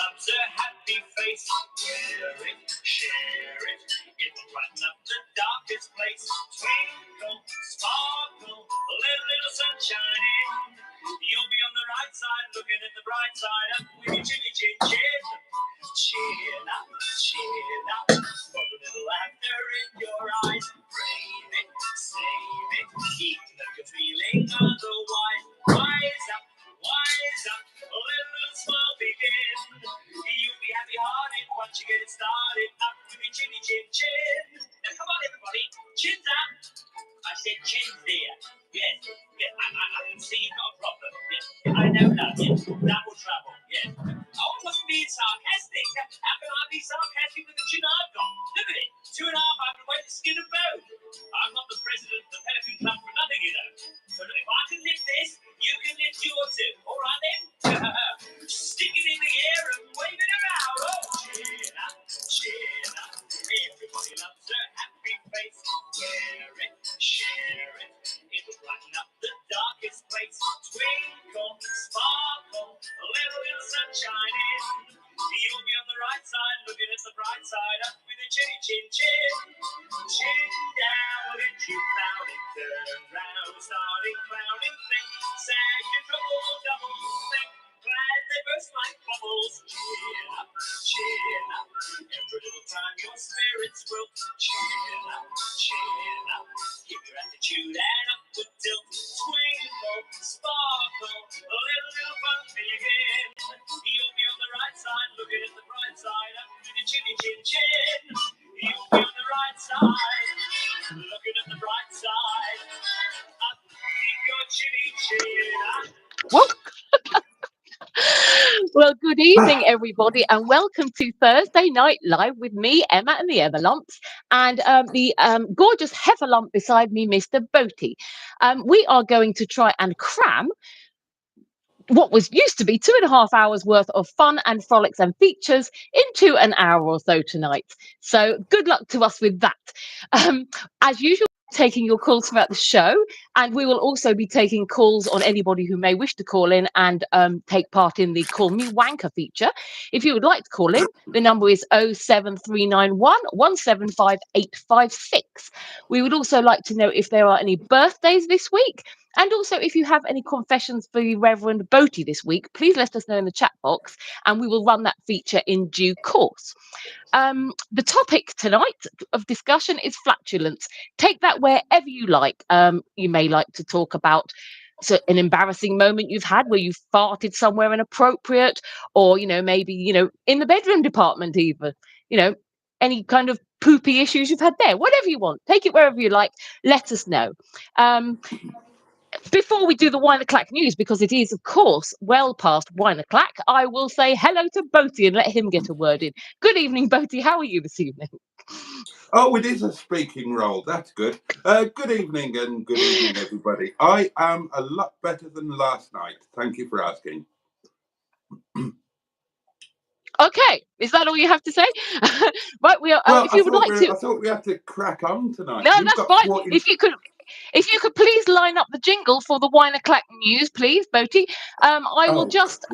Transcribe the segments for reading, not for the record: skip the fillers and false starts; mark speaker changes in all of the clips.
Speaker 1: loves a happy face. Wear it, share it, it will brighten up the darkest place. Twinkle, sparkle, let a little sunshine in. You'll be on the right side, looking at the bright side up with your chinny chin chin. Chin up, put a little laughter in your eyes. Brave it, save it, even though you're feeling otherwise. Wise up, let a little smile begin. You'll be happy-hearted once you get it started. Up with your chinny chin chin. Now come on everybody, chins up. I said chins there. Yes, I can see you've got a problem. Yes, I know that. Yes, double trouble. Yes. Oh, I wasn't being sarcastic. How can I be sarcastic with the chin I've got? Look at it. 2.5 hours away to skin a bone. I'm not the president of the Pelican Club for nothing, you know. So look, if I can lift this, you can lift yours too. All right then? Stick it in the air and wave it around. Oh, chin up, chin up. Everybody loves a happy face. Wear it, share it. It'll brighten up the darkest place. Twinkle, sparkle, let a little sunshine in. You'll be on the right side, looking at the bright side. Up with a chinny chin chin. Chin down, we'll get you frowning. Turn round, starting clowning. Think, sad, your trouble, double think. Glad they burst like bubbles. Cheer up, cheer up. Every little time your spirits will cheer up, cheer up. Give your attitude an upward tilt. Twinkle, sparkle, let a little fun begin. You'll be on the right side, looking at the bright side. Up with your chinny chin chin. You'll be on the right side, looking at the bright side. Up with your chinny chin.
Speaker 2: Whoop. Well, good evening, everybody, and welcome to Thursday Night Live with me, Emma and the Everlumps, and the gorgeous Heiferlump beside me, Mr. Boaty. We are going to try and cram what used to be 2.5 hours worth of fun and frolics and features into an hour or so tonight. So good luck to us with that. As usual, taking your calls throughout the show, and we will also be taking calls on anybody who may wish to call in and take part in the Call Me Wanker feature. If you would like to call in, the number is 07391 175 856. We would also like to know if there are any birthdays this week, and also if you have any confessions for the Reverend Boaty this week, please let us know in the chat box and we will run that feature in due course. The topic tonight of discussion is flatulence. Take that wherever you like. You may like to talk about an embarrassing moment you've had where you farted somewhere inappropriate, or, maybe, in the bedroom department even, any kind of poopy issues you've had there. Whatever you want. Take it wherever you like. Let us know. Before we do the Wine O'Clock news, because it is, of course, well past Wine O'Clock, I will say hello to Boaty and let him get a word in. Good evening, Boaty. How are you this evening?
Speaker 3: Oh, it is a speaking role. That's good. Good evening, and good evening, everybody. I am a lot better than last night. Thank you for asking.
Speaker 2: Okay, is that all you have to say? Right, we are.
Speaker 3: Well,
Speaker 2: if you would like to,
Speaker 3: I thought we had to crack on tonight.
Speaker 2: No, that's fine. If you could please line up the jingle for the Wine O'Clock news, please, Boaty. I will just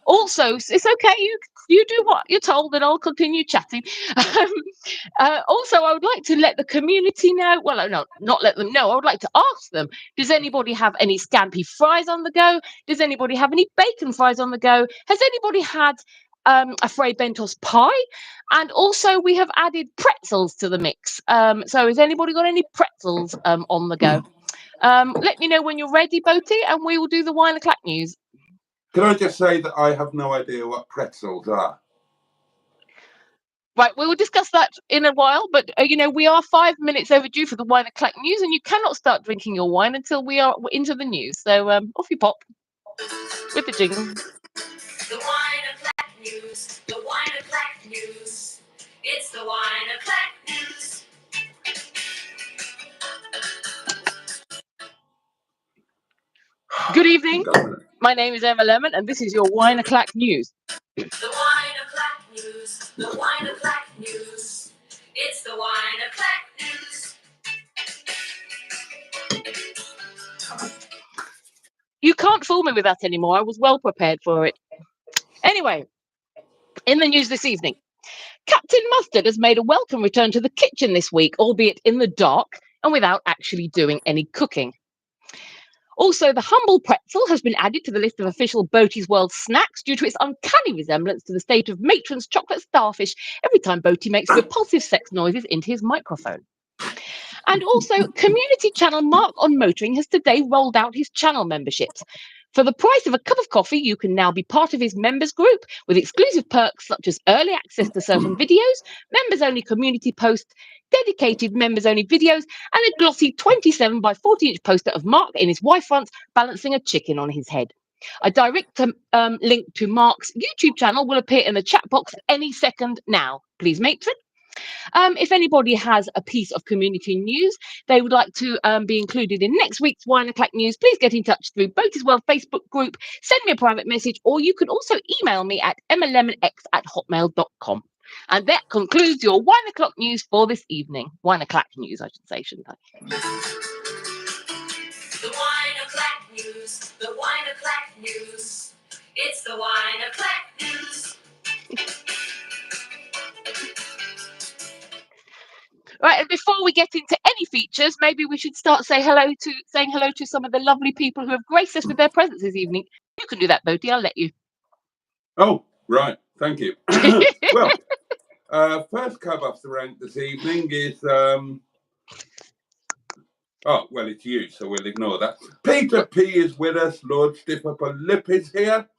Speaker 2: also. It's okay. You do what you're told, and I'll continue chatting. Also, I would like to let the community know. Well, no, not let them know. I would like to ask them: does anybody have any scampi fries on the go? Does anybody have any bacon fries on the go? Has anybody had a Fray Bentos pie? And also we have added pretzels to the mix. So has anybody got any pretzels on the go? Let me know when you're ready, Boaty, and we will do the Wine O'Clock news.
Speaker 3: Can I just say that I have no idea what pretzels are?
Speaker 2: Right, we will discuss that in a while, but we are 5 minutes overdue for the Wine O'Clock news, and you cannot start drinking your wine until we are into the news. So off you pop with the jingle.
Speaker 1: The Wine O'Clock news, the Wine O'Clock news. It's the Wine O'Clock news.
Speaker 2: Good evening. My name is Emma Lemon, and this is your Wine O'Clock news.
Speaker 1: The Wine O'Clock news, the Wine O'Clock news. It's the Wine O'Clock news.
Speaker 2: You can't fool me with that anymore. I was well prepared for it. Anyway, In the news this evening, Captain Mustard has made a welcome return to the kitchen this week, albeit in the dark and without actually doing any cooking. Also, the humble pretzel has been added to the list of official Boaty's World snacks due to its uncanny resemblance to the state of matron's chocolate starfish every time Boaty makes repulsive sex noises into his microphone. And also, Community Channel Mark on Motoring has today rolled out his channel memberships. For the price of a cup of coffee, you can now be part of his members group with exclusive perks such as early access to certain videos, members-only community posts, dedicated members-only videos, and a glossy 27 by 40-inch poster of Mark in his wife fronts balancing a chicken on his head. A direct link to Mark's YouTube channel will appear in the chat box any second now. Please, matron. If anybody has a piece of community news they would like to be included in next week's Wine O'Clock News, please get in touch through Boaty's World Facebook group, send me a private message, or you can also email me at emmalemonx@hotmail.com. And that concludes your Wine O'Clock News for this evening. Wine O'Clock News, I should say, shouldn't I?
Speaker 1: The Wine O'Clock News, the Wine O'Clock News. It's the Wine O'Clock News.
Speaker 2: Right, and before we get into any features, maybe we should start saying hello to some of the lovely people who have graced us with their presence this evening. You can do that, Boaty. I'll let you.
Speaker 3: Oh, right. Thank you. Well, first cab off the rank this evening is oh, well, it's you, so we'll ignore that. Peter P is with us. Lord Stiff Upper Lip is here.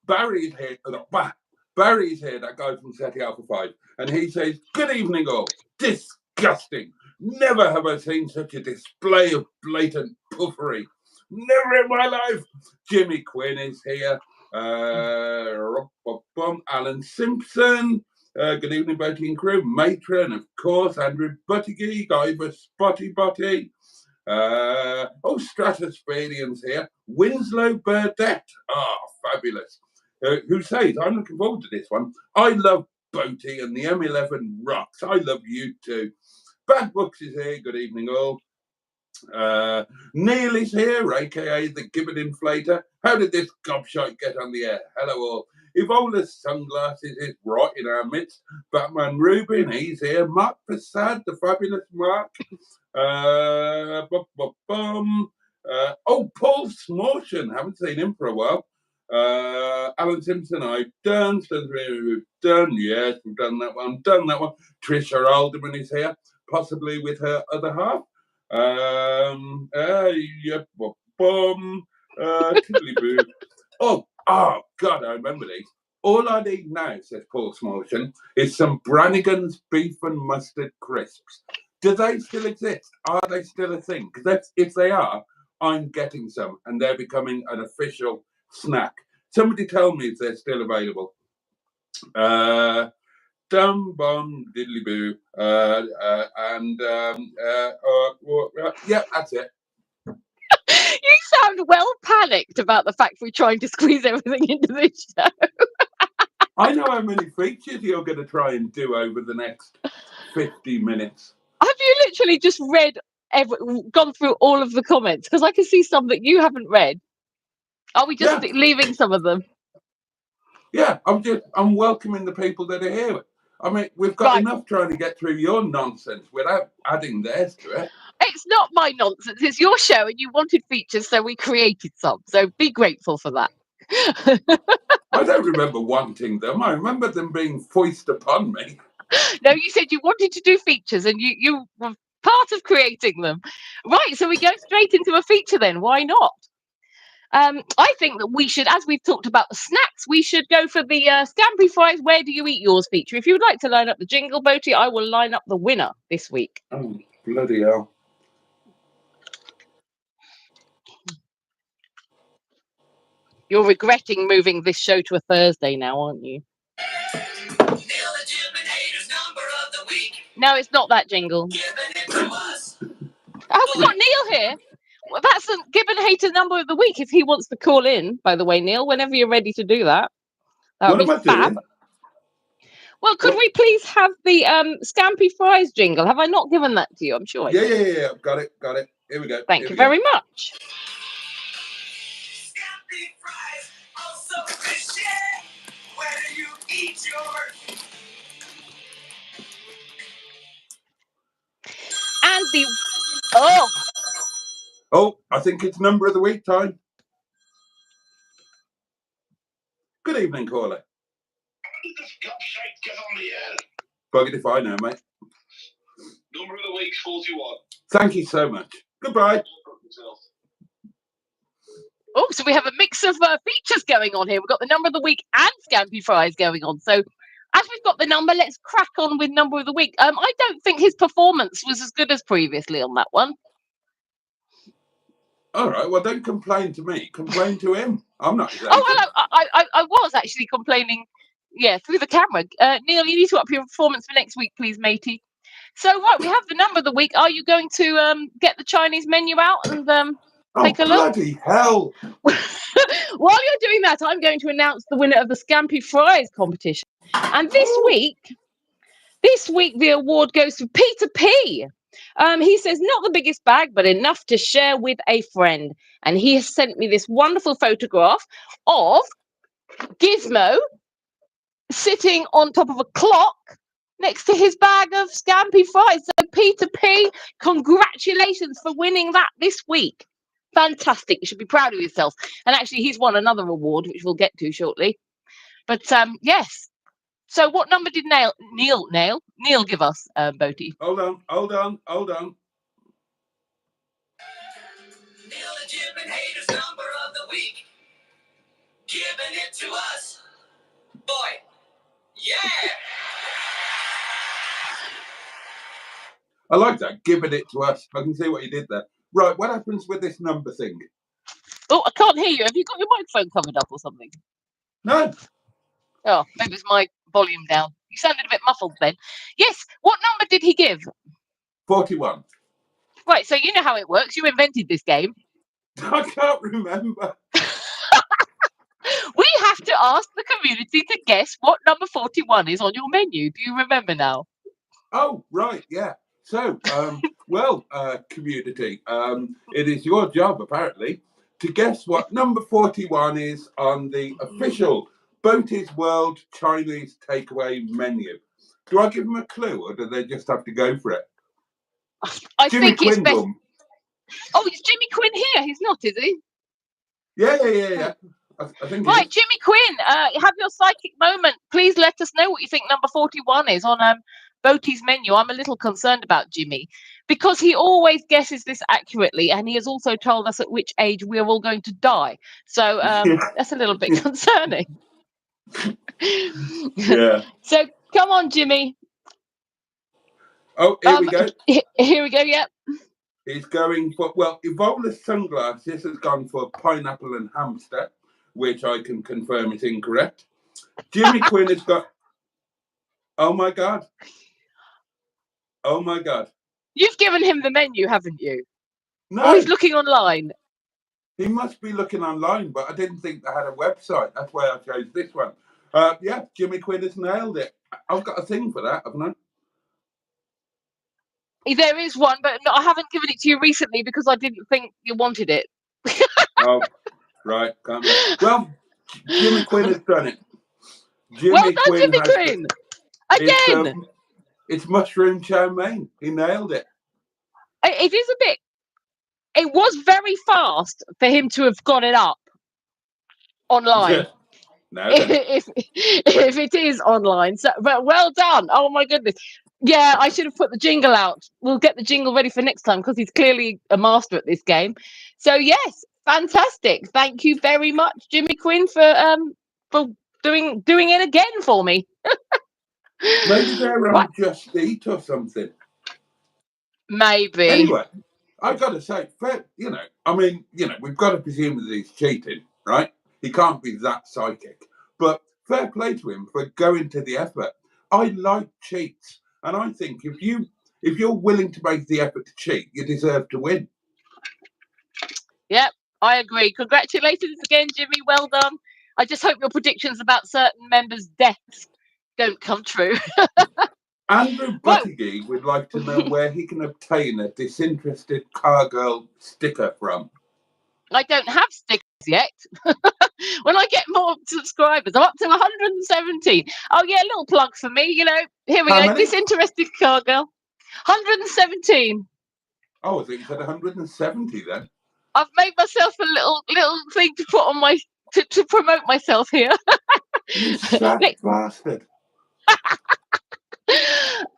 Speaker 3: Barry's here. Barry's here, that guy from SETI Alpha 5. And he says, good evening all. Disgusting. Never have I seen such a display of blatant puffery. Never in my life. Jimmy Quinn is here. Alan Simpson. Good evening, Boaty and crew. Matron, of course. Andrew Buttigieg. Ivor Spotty Botty. Stratospadian's here. Winslow Burdett. Fabulous. Who says, I'm looking forward to this one. I love Boaty and the M11 rocks. I love you too. Bad Books is here. Good evening, all. Neil is here, aka the Gibbon Inflator. How did this gobshite get on the air? Hello, all. Evola's Sunglasses is right in our midst. Batman Rubin, he's here. Mark Prasad, the fabulous Mark. Paul Smortion, haven't seen him for a while. Alan Simpson, I've done. We've done. Yes, we've done that one. Trisha Alderman is here, possibly with her other half. Tiddly-boo. Oh, God, I remember these. All I need now, says Paul Smortion, is some Brannigan's beef and mustard crisps. Do they still exist? Are they still a thing? Because if they are, I'm getting some, and they're becoming an official snack. Somebody tell me if they're still available. Dum bum diddly boo. Yeah, that's it.
Speaker 2: You sound well panicked about the fact we're trying to squeeze everything into this show.
Speaker 3: I know how many features you're going to try and do over the next 50 minutes.
Speaker 2: Have you literally just gone through all of the comments? Because I can see some that you haven't read. Are we just leaving some of them?
Speaker 3: Yeah, I'm welcoming the people that are here. I mean, we've got enough trying to get through your nonsense without adding theirs to it.
Speaker 2: It's not my nonsense. It's your show, and you wanted features, so we created some. So be grateful for that.
Speaker 3: I don't remember wanting them. I remember them being foisted upon me.
Speaker 2: No, you said you wanted to do features, and you were part of creating them. Right, so we go straight into a feature then. Why not? I think that we should, as we've talked about the snacks, we should go for the Scampi Fries Where Do You Eat Yours feature. If you would like to line up the jingle, Boaty, I will line up the winner this week.
Speaker 3: Oh, bloody hell.
Speaker 2: You're regretting moving this show to a Thursday now, aren't you? No, it's not that jingle. Oh, we've got Neil here. Well, that's the Gibbon Hater number of the week if he wants to call in, by the way, Neil, whenever you're ready to do that. That would be fab. Well, could we please have the Scampi Fries jingle? Have I not given that to you? I'm sure I did.
Speaker 3: Yeah. Got it. Here we go.
Speaker 2: Thank you very much.
Speaker 1: Scampi Fries, also fishy.
Speaker 2: And the
Speaker 3: Oh, I think it's number of the week time. Good evening, caller.
Speaker 4: Get on the air.
Speaker 3: Buggered if I know, mate.
Speaker 4: Number of the week, 41.
Speaker 3: Thank you so much. Goodbye.
Speaker 2: oh, so we have a mix of features going on here. We've got the number of the week and Scampy Fries going on. So as we've got the number, let's crack on with number of the week. I don't think his performance was as good as previously on that one.
Speaker 3: All right, well, don't complain to me. Complain to him. I'm not his agent.
Speaker 2: Oh, well, I was actually complaining, yeah, through the camera. Neil, you need to up your performance for next week, please, matey. So, right, we have the number of the week. Are you going to get the Chinese menu out and take a look?
Speaker 3: Bloody hell.
Speaker 2: While you're doing that, I'm going to announce the winner of the Scampy Fries competition. And this week, the award goes to Peter P. He says, not the biggest bag, but enough to share with a friend. And he has sent me this wonderful photograph of Gizmo sitting on top of a clock next to his bag of Scampy Fries. So, Peter P, congratulations for winning that this week. Fantastic. You should be proud of yourself. And actually, he's won another award, which we'll get to shortly. But yes. So what number did Neil give us, Boaty?
Speaker 3: Hold on.
Speaker 1: Neil and Jim and Haters number of the week. Giving it to us. Boy. Yeah.
Speaker 3: I like that. Giving it to us. I can see what you did there. Right, what happens with this number thing?
Speaker 2: Oh, I can't hear you. Have you got your microphone covered up or something?
Speaker 3: No.
Speaker 2: Oh, maybe it's my volume down. You sounded a bit muffled then. Yes, what number did he give?
Speaker 3: 41.
Speaker 2: Right, so you know how it works. You invented this game.
Speaker 3: I can't remember.
Speaker 2: We have to ask the community to guess what number 41 is on your menu. Do you remember now?
Speaker 3: Oh, right, yeah. So, community, it is your job, apparently, to guess what number 41 is on the official Boaty's World Chinese takeaway menu. Do I give them a clue, or do they just have to go for it?
Speaker 2: I
Speaker 3: Jimmy
Speaker 2: think it's best.
Speaker 3: Quinn.
Speaker 2: Oh, it's Jimmy Quinn here. He's not, is he?
Speaker 3: Yeah. I think
Speaker 2: right, Jimmy Quinn, have your psychic moment. Please let us know what you think number 41 is on Boaty's menu. I'm a little concerned about Jimmy because he always guesses this accurately, and he has also told us at which age we're all going to die. So that's a little bit concerning.
Speaker 3: Yeah.
Speaker 2: So come on, Jimmy.
Speaker 3: Oh, here we go.
Speaker 2: Here we go. Yep.
Speaker 3: He's going for, well, Evola's sunglasses has gone for pineapple and hamster, which I can confirm is incorrect. Jimmy Quinn has got, oh my God.
Speaker 2: You've given him the menu, haven't you?
Speaker 3: No.
Speaker 2: Oh, he's looking online.
Speaker 3: He must be looking online, but I didn't think they had a website. That's why I chose this one. Yeah, Jimmy Quinn has nailed it. I've got a thing for that, haven't I?
Speaker 2: There is one, but I haven't given it to you recently because I didn't think you wanted it.
Speaker 3: Oh, right. Can't be. Well, Jimmy Quinn has done it.
Speaker 2: Jimmy Quinn. Again.
Speaker 3: It's mushroom chow mein. He nailed it.
Speaker 2: It is a bit. It was very fast for him to have got it up online.
Speaker 3: No,
Speaker 2: if it is online. So, but well done. Oh my goodness. Yeah, I should have put the jingle out. We'll get the jingle ready for next time because he's clearly a master at this game. So yes, fantastic. Thank you very much, Jimmy Quinn, for doing it again for me.
Speaker 3: Maybe they're on Just Eat or something.
Speaker 2: Maybe.
Speaker 3: Anyway, I got to say, we've got to presume that he's cheating, right? He can't be that psychic. But fair play to him for going to the effort. I like cheats. And I think if you're willing to make the effort to cheat, you deserve to win.
Speaker 2: Yep, I agree. Congratulations again, Jimmy. Well done. I just hope your predictions about certain members' deaths don't come true.
Speaker 3: Andrew Buttigieg would like to know where he can obtain a disinterested car girl sticker from.
Speaker 2: I don't have stickers. yet. When I get more subscribers, I'm up to 117. Oh yeah, a little plug for me, you know. Here we
Speaker 3: How
Speaker 2: go.
Speaker 3: many?
Speaker 2: Disinterested car girl. 117.
Speaker 3: Oh, I think you said 170 then.
Speaker 2: I've made myself a little thing to put on my to promote myself here.
Speaker 3: You sad bastard.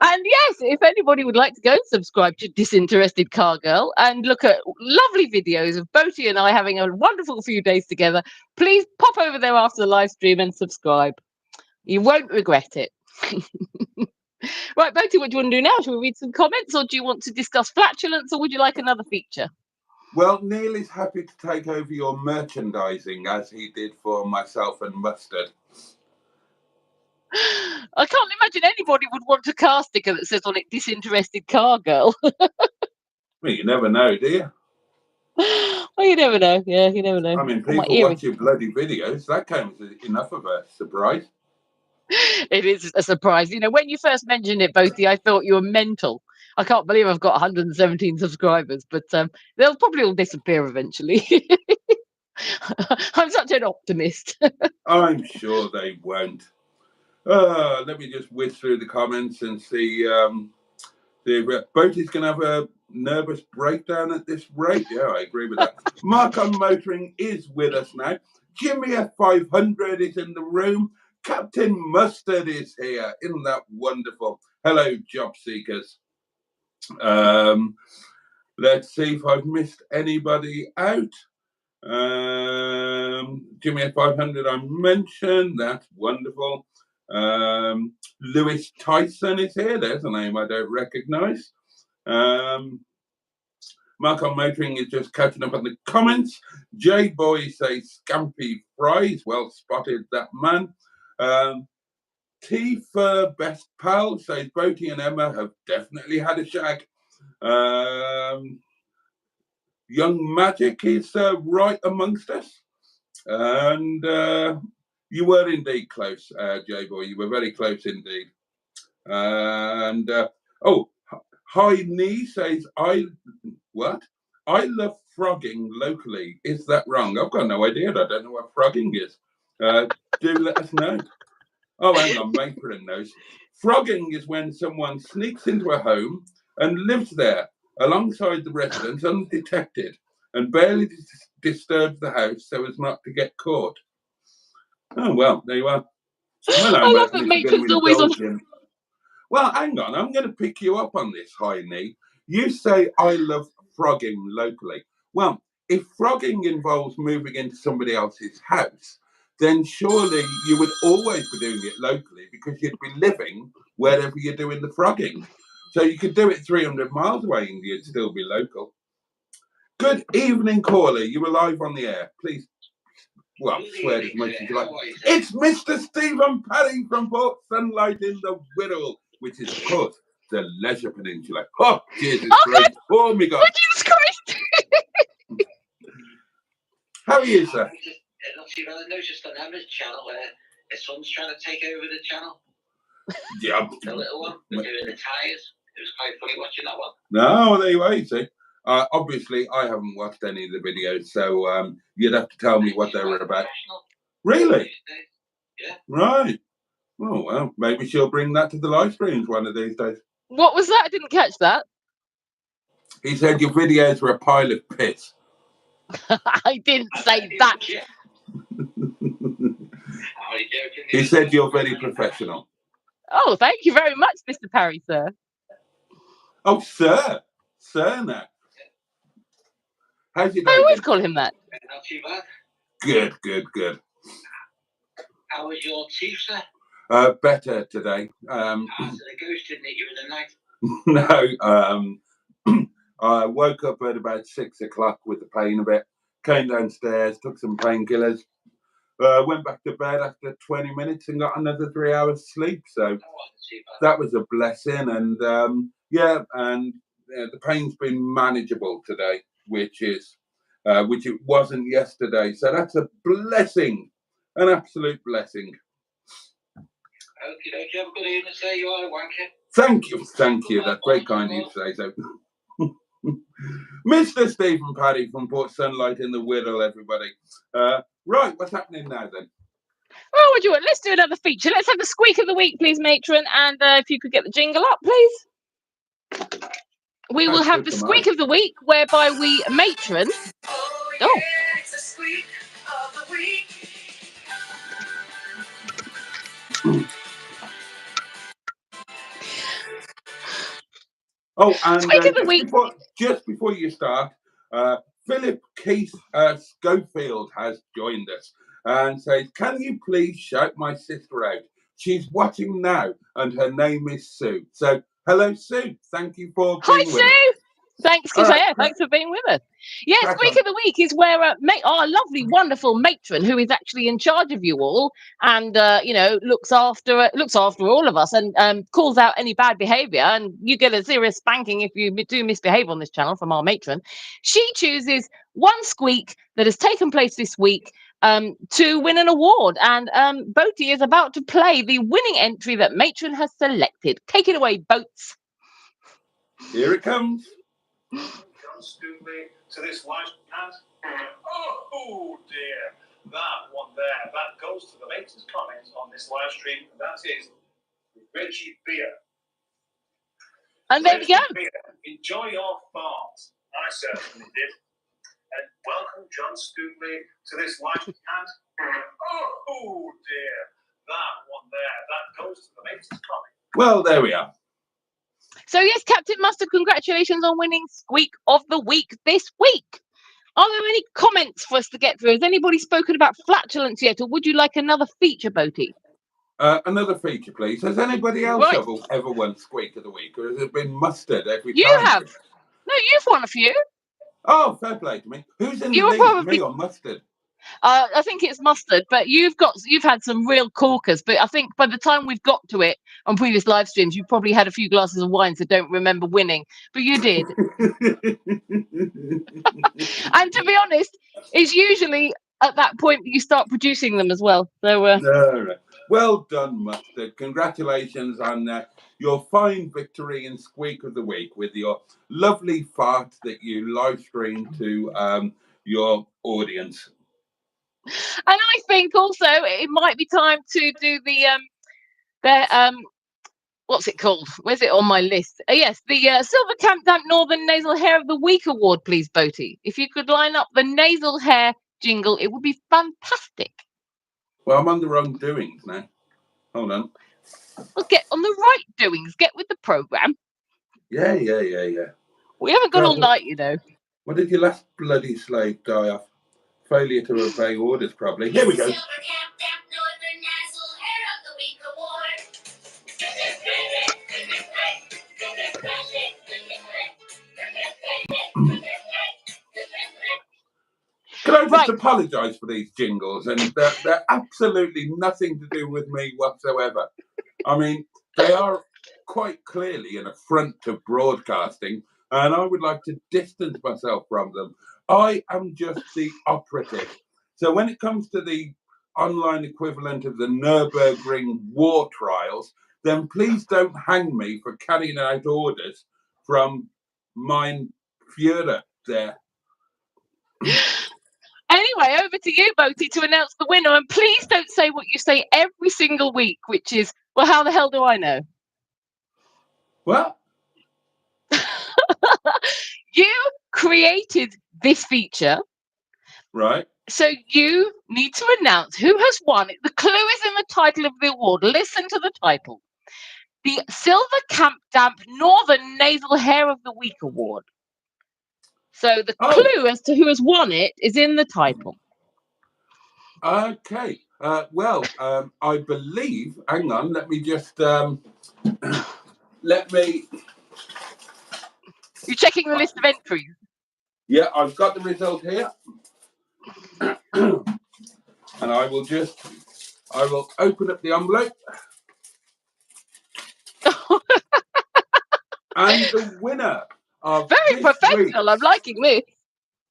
Speaker 2: And yes, if anybody would like to go and subscribe to Disinterested Car Girl and look at lovely videos of Boaty and I having a wonderful few days together, please pop over there after the live stream and subscribe. You won't regret it. Right, Boaty, what do you want to do now? Shall we read some comments, or do you want to discuss flatulence, or would you like another feature?
Speaker 3: Well, Neil is happy to take over your merchandising as he did for myself and Mustard.
Speaker 2: I can't imagine anybody would want a car sticker that says on it "Disinterested Car Girl."
Speaker 3: Well, you never know, do you?
Speaker 2: Well, you never know. Yeah, you never know.
Speaker 3: I mean,
Speaker 2: Oh, my
Speaker 3: people
Speaker 2: earring.
Speaker 3: watch your bloody videos. That comes as enough of a surprise.
Speaker 2: It is a surprise. You know, when you first mentioned it, Boaty, I thought you were mental. I can't believe I've got 117 subscribers, but they'll probably all disappear eventually. I'm such an optimist.
Speaker 3: I'm sure they won't. Let me just whiz through the comments and see. The Boaty's going to have a nervous breakdown at this rate. Yeah, I agree with that. Mark on Motoring is with us now. Jimmy F500 is in the room. Captain Mustard is here. Isn't that wonderful? Hello, job seekers. Let's see if I've missed anybody out. Jimmy F500 I mentioned. That's wonderful. Lewis Tyson is here. There's a name I don't recognise. Mark on Motoring is just catching up on the comments. J Boy says Scampy Fries. Well spotted, that man. T for Best Pal says Boaty and Emma have definitely had a shag. Young Magic is right amongst us. And you were indeed close, J Boy. You were very close indeed. And High Knee says I love frogging locally. Is that wrong? I've got no idea. I don't know what frogging is. Do let us know. Oh, hang on, Matron knows. Frogging is when someone sneaks into a home and lives there alongside the residents undetected and barely disturbs the house so as not to get caught. Oh, well, there you are. Well,
Speaker 2: I love that Matron's always on.
Speaker 3: Well, hang on. I'm going to pick you up on this, High Knee. You say I love frogging locally. Well, if frogging involves moving into somebody else's house, then surely you would always be doing it locally because you'd be living wherever you're doing the frogging. So you could do it 300 miles away and you'd still be local. Good evening, caller. You were live on the air. Please, well, swear as much as you like. It's Mr. Stephen Paddy from Port Sunlight in the Wirral, which is, of course, the Leisure Peninsula. Oh, Jesus Christ. Oh, my God.
Speaker 2: Oh, Jesus Christ.
Speaker 3: How are you, sir?
Speaker 1: Not too bad. I noticed on Emma's channel where his son's trying to take over the channel.
Speaker 3: Yeah.
Speaker 1: The little one, they're doing the tyres. It was quite funny watching that one.
Speaker 3: No, there you are, you see. Obviously, I haven't watched any of the videos, so you'd have to tell me what they were about. Really?
Speaker 1: Yeah.
Speaker 3: Right. Oh, well, maybe she'll bring that to the live streams one of these days.
Speaker 2: What was that? I didn't catch that.
Speaker 3: He said your videos were a pile of piss.
Speaker 2: I didn't say that.
Speaker 3: He said you're very professional.
Speaker 2: Oh, thank you very much, Mr. Parry, sir.
Speaker 3: Oh, sir. Sir now. How's your day?
Speaker 2: I always call him that.
Speaker 1: Not too bad.
Speaker 3: Good, good, good.
Speaker 1: How was your teeth, sir?
Speaker 3: Better today.
Speaker 1: So the ghost didn't hit you in the night?
Speaker 3: No. I woke up at about 6 o'clock with the pain of it. Came downstairs, took some painkillers. Went back to bed after 20 minutes and got another 3 hours sleep. So that was a blessing. And the pain's been manageable today, which it wasn't yesterday. So that's a blessing, an absolute blessing.
Speaker 1: Okay, have a good evening, sir. You are a wanker.
Speaker 3: Thank you. That's very kind of you to say so. Mr. Stephen Paddy from Port Sunlight in the Whittle, everybody. Right, what's happening now then?
Speaker 2: Oh, would you want? Let's do another feature. Let's have the squeak of the week, please, matron. And if you could get the jingle up, please. We will have the squeak of the week, whereby we matron.
Speaker 1: Oh, yeah, it's the squeak of the week.
Speaker 3: Oh, and
Speaker 2: Squeak of the week.
Speaker 3: Just before you start, Philip Keith Schofield has joined us and says, "Can you please shout my sister out? She's watching now, and her name is Sue." So, hello, Sue. Thank you for being with us.
Speaker 2: Hi, Sue. Thanks,
Speaker 3: Right,
Speaker 2: thanks for being with us. Yeah, Squeak
Speaker 3: on.
Speaker 2: of the Week is where our lovely, wonderful matron, who is actually in charge of you all, and looks after all of us, and calls out any bad behaviour, and you get a serious spanking if you do misbehave on this channel from our matron. She chooses one squeak that has taken place this week to win an award, and Boaty is about to play the winning entry that matron has selected. Take it away, Boats.
Speaker 3: Here it comes.
Speaker 4: John Stookley to this live and oh dear, that one there, that goes to the latest comments on this live stream, and that is Reggie Beer.
Speaker 2: And there we go.
Speaker 4: Beer, enjoy your fart. I certainly did. And welcome John Stookley to this live and oh dear, that one there, that goes to the latest comment.
Speaker 3: Well, there we are.
Speaker 2: So yes, Captain Mustard, congratulations on winning Squeak of the Week this week. Are there any comments for us to get through? Has anybody spoken about flatulence yet, or would you like another feature, Boaty?
Speaker 3: Another feature, please. Has anybody else ever won Squeak of the Week, or has it been Mustard every time?
Speaker 2: You have. No, you've won a few.
Speaker 3: Oh, fair play to me. Who's in the lead, me or Mustard?
Speaker 2: I think it's Mustard, but you've had some real corkers. But I think by the time we've got to it on previous live streams, you've probably had a few glasses of wine, so don't remember winning. But you did. And to be honest, it's usually at that point that you start producing them as well. So,
Speaker 3: right. Well done, Mustard. Congratulations on your fine victory in Squeak of the Week with your lovely fart that you live streamed to your audience.
Speaker 2: And I think also it might be time to do the what's it called? Where's it on my list? Yes, the Silver Camp Damp Northern Nasal Hair of the Week Award, please, Boaty. If you could line up the nasal hair jingle, it would be fantastic.
Speaker 3: Well, I'm on the wrong doings now. Hold on.
Speaker 2: Well, get on the right doings. Get with the programme.
Speaker 3: Yeah.
Speaker 2: We haven't got all night, you know.
Speaker 3: What did your last bloody slave die of? Failure to obey orders, probably. Here we go.
Speaker 1: Silver Camp Damp Northern Nasal Hair of the Week Award.
Speaker 3: Can I just apologise for these jingles? And they're absolutely nothing to do with me whatsoever. I mean, they are quite clearly an affront to broadcasting, and I would like to distance myself from them. I am just the operative. So when it comes to the online equivalent of the Nürburgring war trials, then please don't hang me for carrying out orders from Mein Führer there.
Speaker 2: Anyway, over to you, Boaty, to announce the winner. And please don't say what you say every single week, which is, well, how the hell do I know?
Speaker 3: What?
Speaker 2: You created this feature.
Speaker 3: Right.
Speaker 2: So you need to announce who has won it. The clue is in the title of the award. Listen to the title. The Silver Camp Damp Northern Nasal Hair of the Week Award. So the clue as to who has won it is in the title.
Speaker 3: Okay. Well, I believe, hang on, let me just,
Speaker 2: You're checking the list of entries?
Speaker 3: Yeah, I've got the result here. And I will open up the envelope. And the winner of
Speaker 2: Very professional, I'm liking this.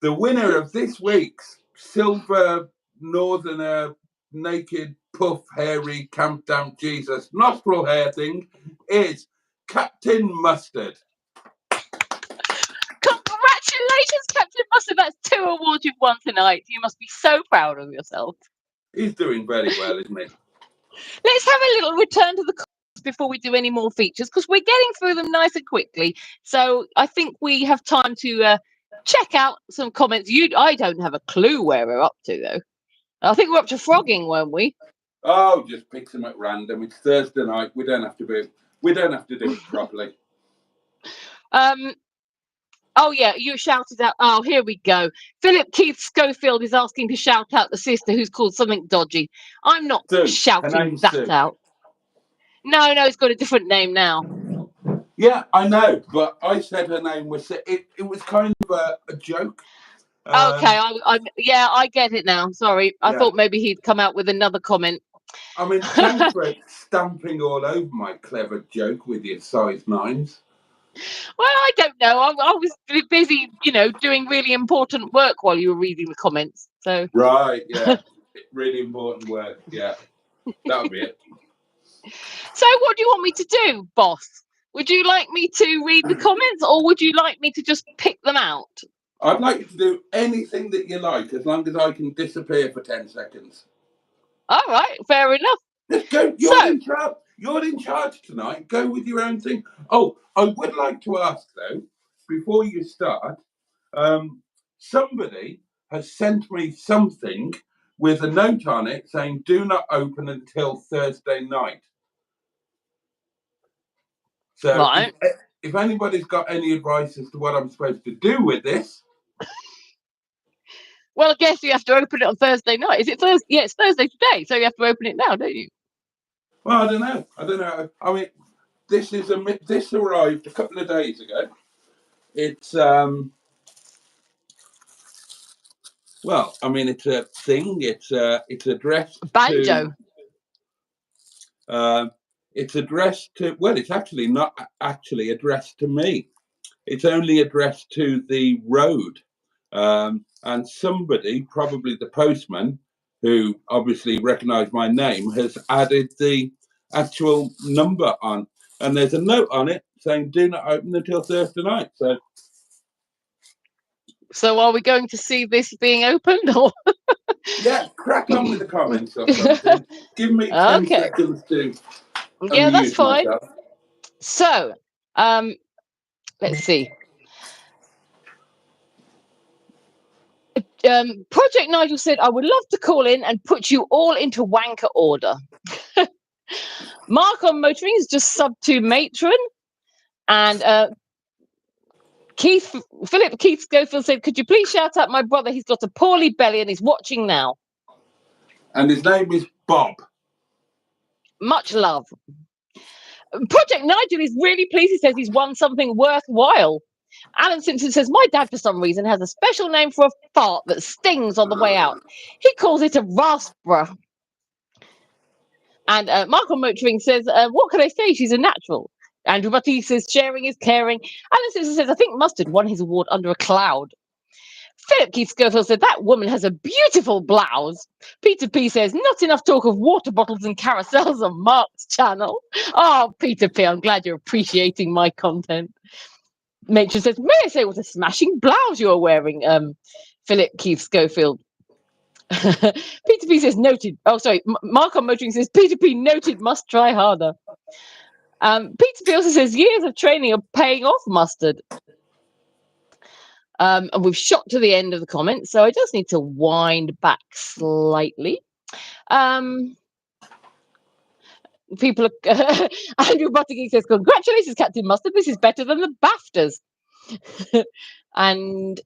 Speaker 3: The winner of this week's Silver Northerner Naked Puff Hairy Camp Damp Jesus nostril hair thing is Captain Mustard.
Speaker 2: Congratulations! Congratulations, Captain Mustard. That's 2 awards you've won tonight. You must be so proud of yourself.
Speaker 3: He's doing very well, isn't he?
Speaker 2: Let's have a little return to the comments before we do any more features, because we're getting through them nice and quickly. So I think we have time to check out some comments. I don't have a clue where we're up to, though. I think we're up to frogging, weren't we?
Speaker 3: Oh, just pick them at random. It's Thursday night. We don't have to do it properly.
Speaker 2: Oh yeah, you shouted out. Oh, here we go. Philip Keith Schofield is asking to shout out the sister who's called something dodgy. I'm not shouting that out. No, it's got a different name now.
Speaker 3: Yeah, I know, but I said her name was. It was kind of a joke.
Speaker 2: Okay, I get it now. Sorry, I thought maybe he'd come out with another comment.
Speaker 3: I mean, thanks for stamping all over my clever joke with your size 9s.
Speaker 2: Well, I don't know. I was busy, doing really important work while you were reading the comments. So
Speaker 3: right, yeah, really important work. Yeah, that'll be it.
Speaker 2: So, what do you want me to do, boss? Would you like me to read the comments, or would you like me to just pick them out?
Speaker 3: I'd like you to do anything that you like, as long as I can disappear for 10 seconds.
Speaker 2: All right, fair enough.
Speaker 3: Just go. In charge. You're in charge tonight. Go with your own thing. Oh, I would like to ask, though, before you start, somebody has sent me something with a note on it saying, do not open until Thursday night. So
Speaker 2: right.
Speaker 3: if anybody's got any advice as to what I'm supposed to do with this.
Speaker 2: Well, I guess you have to open it on Thursday night. Is it Thursday? Yeah, it's Thursday today, so you have to open it now, don't you?
Speaker 3: Well, I don't know. I mean, this arrived a couple of days ago. It's well, I mean, it's a thing. It's addressed
Speaker 2: banjo.
Speaker 3: It's addressed to. Well, it's actually not actually addressed to me. It's only addressed to the road, and somebody, probably the postman, who obviously recognised my name, has added the actual number on, and there's a note on it saying do not open until Thursday night. So
Speaker 2: are we going to see this being opened, or
Speaker 3: yeah, crack on with the comments or something. Give me 10 seconds to
Speaker 2: that's fine
Speaker 3: myself.
Speaker 2: So let's see. Project Nigel said, I would love to call in and put you all into wanker order. Mark on Motoring is just sub to matron. And Philip Keith Schofield said, could you please shout out my brother? He's got a poorly belly and he's watching now.
Speaker 3: And his name is Bob.
Speaker 2: Much love. Project Nigel is really pleased. He says he's won something worthwhile. Alan Simpson says, my dad, for some reason, has a special name for a fart that stings on the way out. He calls it a raspberry. And Mark on Motoring says, what can I say? She's a natural. Andrew Butty says, sharing is caring. Alan Simpson says, I think Mustard won his award under a cloud. Philip Keith Schofield said, that woman has a beautiful blouse. Peter P says, not enough talk of water bottles and carousels on Mark's channel. Oh, Peter P, I'm glad you're appreciating my content. Matron says, may I say what a smashing blouse you're wearing, Philip Keith Schofield. Peter P says, noted. Oh, sorry. Mark on Motoring says, Peter P noted, must try harder. Peter P also says, years of training are paying off, Mustard. And we've shot to the end of the comments, so I just need to wind back slightly. People are Andrew Buttigieg says, congratulations, Captain Mustard. This is better than the BAFTAs. And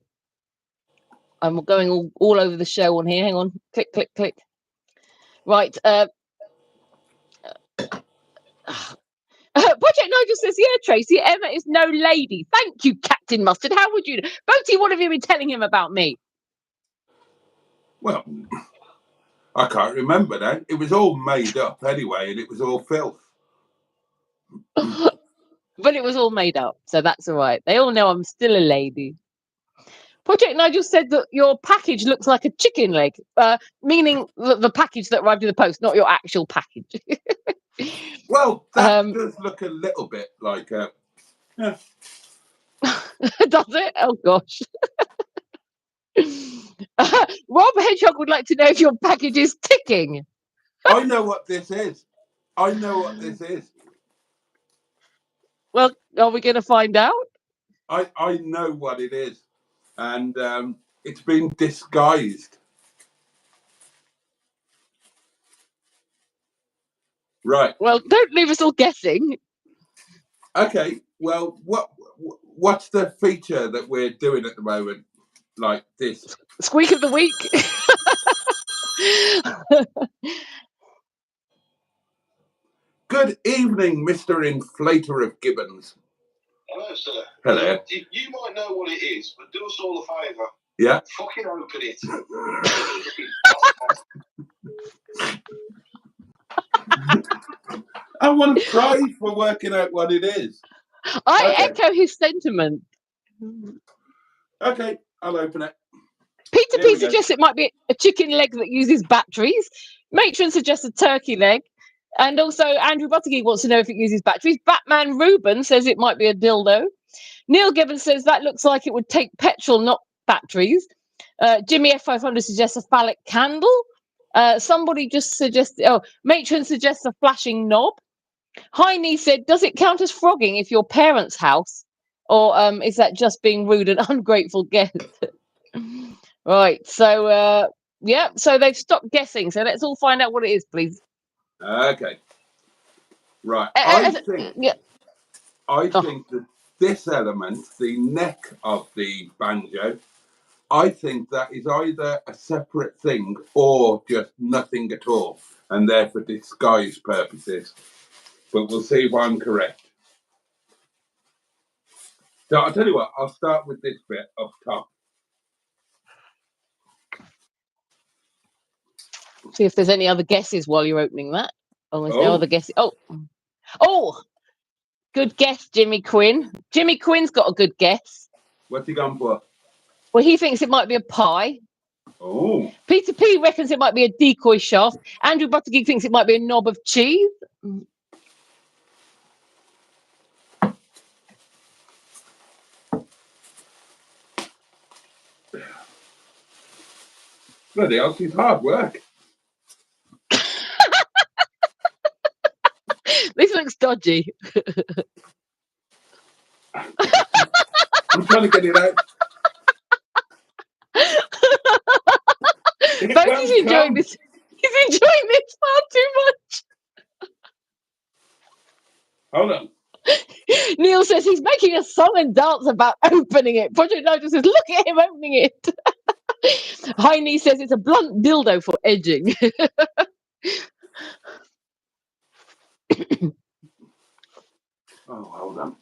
Speaker 2: I'm going all over the show on here. Hang on. Click, click, click. Right. Project Nigel says, yeah, Tracy, Emma is no lady. Thank you, Captain Mustard. How would you know? Boaty, what have you been telling him about me?
Speaker 3: Well, I can't remember that. It was all made up anyway, and it was all filth.
Speaker 2: But it was all made up, so that's all right. They all know I'm still a lady. Project Nigel said that your package looks like a chicken leg, meaning the package that arrived in the post, not your actual package.
Speaker 3: Well, that does look a little bit like a... Yeah.
Speaker 2: Does it? Oh, gosh. Rob Hedgehog would like to know if your package is ticking.
Speaker 3: I know what this is. I know what this is.
Speaker 2: Well, are we going to find out?
Speaker 3: I know what it is. And it's been disguised. Right.
Speaker 2: Well, don't leave us all guessing.
Speaker 3: Okay. Well, what's the feature that we're doing at the moment? Like this.
Speaker 2: Squeak of the week.
Speaker 3: Good evening, Mr. Inflator of Gibbons.
Speaker 4: Hello, sir.
Speaker 3: Hello.
Speaker 4: You might know what it is, but do us all a favour.
Speaker 3: Yeah.
Speaker 4: Fucking open it.
Speaker 3: I want to try for working out what it is.
Speaker 2: I echo his sentiment.
Speaker 3: Okay, I'll open it.
Speaker 2: Peter P suggests it might be a chicken leg that uses batteries. Matron suggests a turkey leg. And also Andrew Buttigieg wants to know if it uses batteries. Batman Ruben says it might be a dildo. Neil Gibbons says that looks like it would take petrol, not batteries. Jimmy F500 suggests a phallic candle. Somebody just suggested, Matron suggests a flashing knob. Heine said, does it count as frogging if your parents' house? Or is that just being rude and ungrateful guest? Right, so, yeah, so they've stopped guessing. So let's all find out what it is, please.
Speaker 3: Okay. Right. I think that this element, the neck of the banjo, I think that is either a separate thing or just nothing at all, and there for disguise purposes. But we'll see if I'm correct. So I'll tell you what, I'll start with this bit up top.
Speaker 2: See if there's any other guesses while you're opening that. Oh, there's no other guesses. Oh, good guess, Jimmy Quinn. Jimmy Quinn's got a good guess.
Speaker 3: What's he gone for?
Speaker 2: Well, he thinks it might be a pie.
Speaker 3: Oh.
Speaker 2: Peter P reckons it might be a decoy shaft. Andrew Buttigieg thinks it might be a knob of cheese.
Speaker 3: Bloody hell, it's hard work.
Speaker 2: This looks dodgy.
Speaker 3: I'm trying to get it out.
Speaker 2: Boatie's enjoying this. He's enjoying this far too much.
Speaker 3: Hold on.
Speaker 2: Neil says he's making a song and dance about opening it. Project Nigel says, look at him opening it. Heine says it's a blunt dildo for edging.
Speaker 3: Oh, hold on.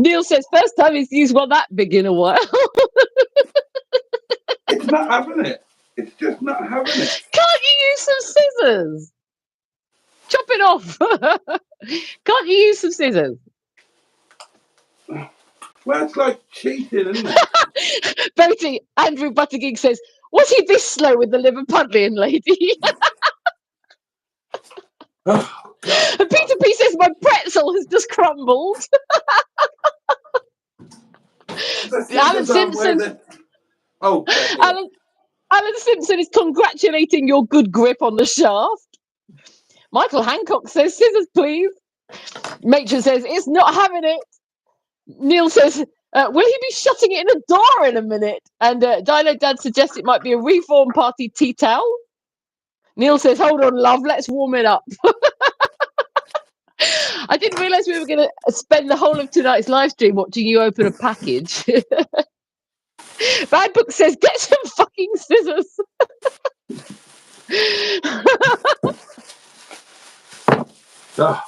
Speaker 2: Neil says first time he's used one that big in a while.
Speaker 3: It's not having it. It's just not having it.
Speaker 2: Can't you use some scissors? Chop it off. Can't you use some scissors?
Speaker 3: Well, it's like cheating, isn't it?
Speaker 2: Boaty, Andrew Buttigieg says, was he this slow with the Liverpudlian lady?
Speaker 3: Oh, God.
Speaker 2: And Peter P says, my pretzel has just crumbled. Alan Simpson. Alan Simpson is congratulating your good grip on the shaft. Michael Hancock says, scissors, please. Matron says, it's not having it. Neil says, will he be shutting it in a door in a minute? And Dino Dad suggests it might be a Reform Party tea towel. Neil says, hold on, love, let's warm it up. I didn't realise we were going to spend the whole of tonight's live stream watching you open a package. Bad Book says, get some fucking scissors.
Speaker 3: Oh.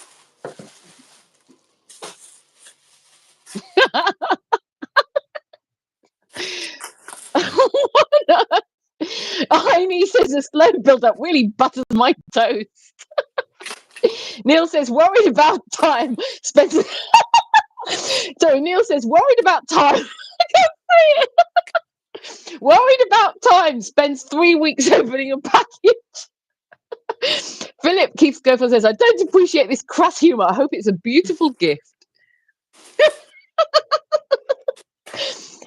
Speaker 2: Heine says, a slow build-up really butters my toast. Neil says, worried about time. Spencer. So Neil says, worried about time. I can't say it. Worried about time. Spends 3 weeks opening a package. Philip Keith Scofield says, I don't appreciate this crass humour. I hope it's a beautiful gift.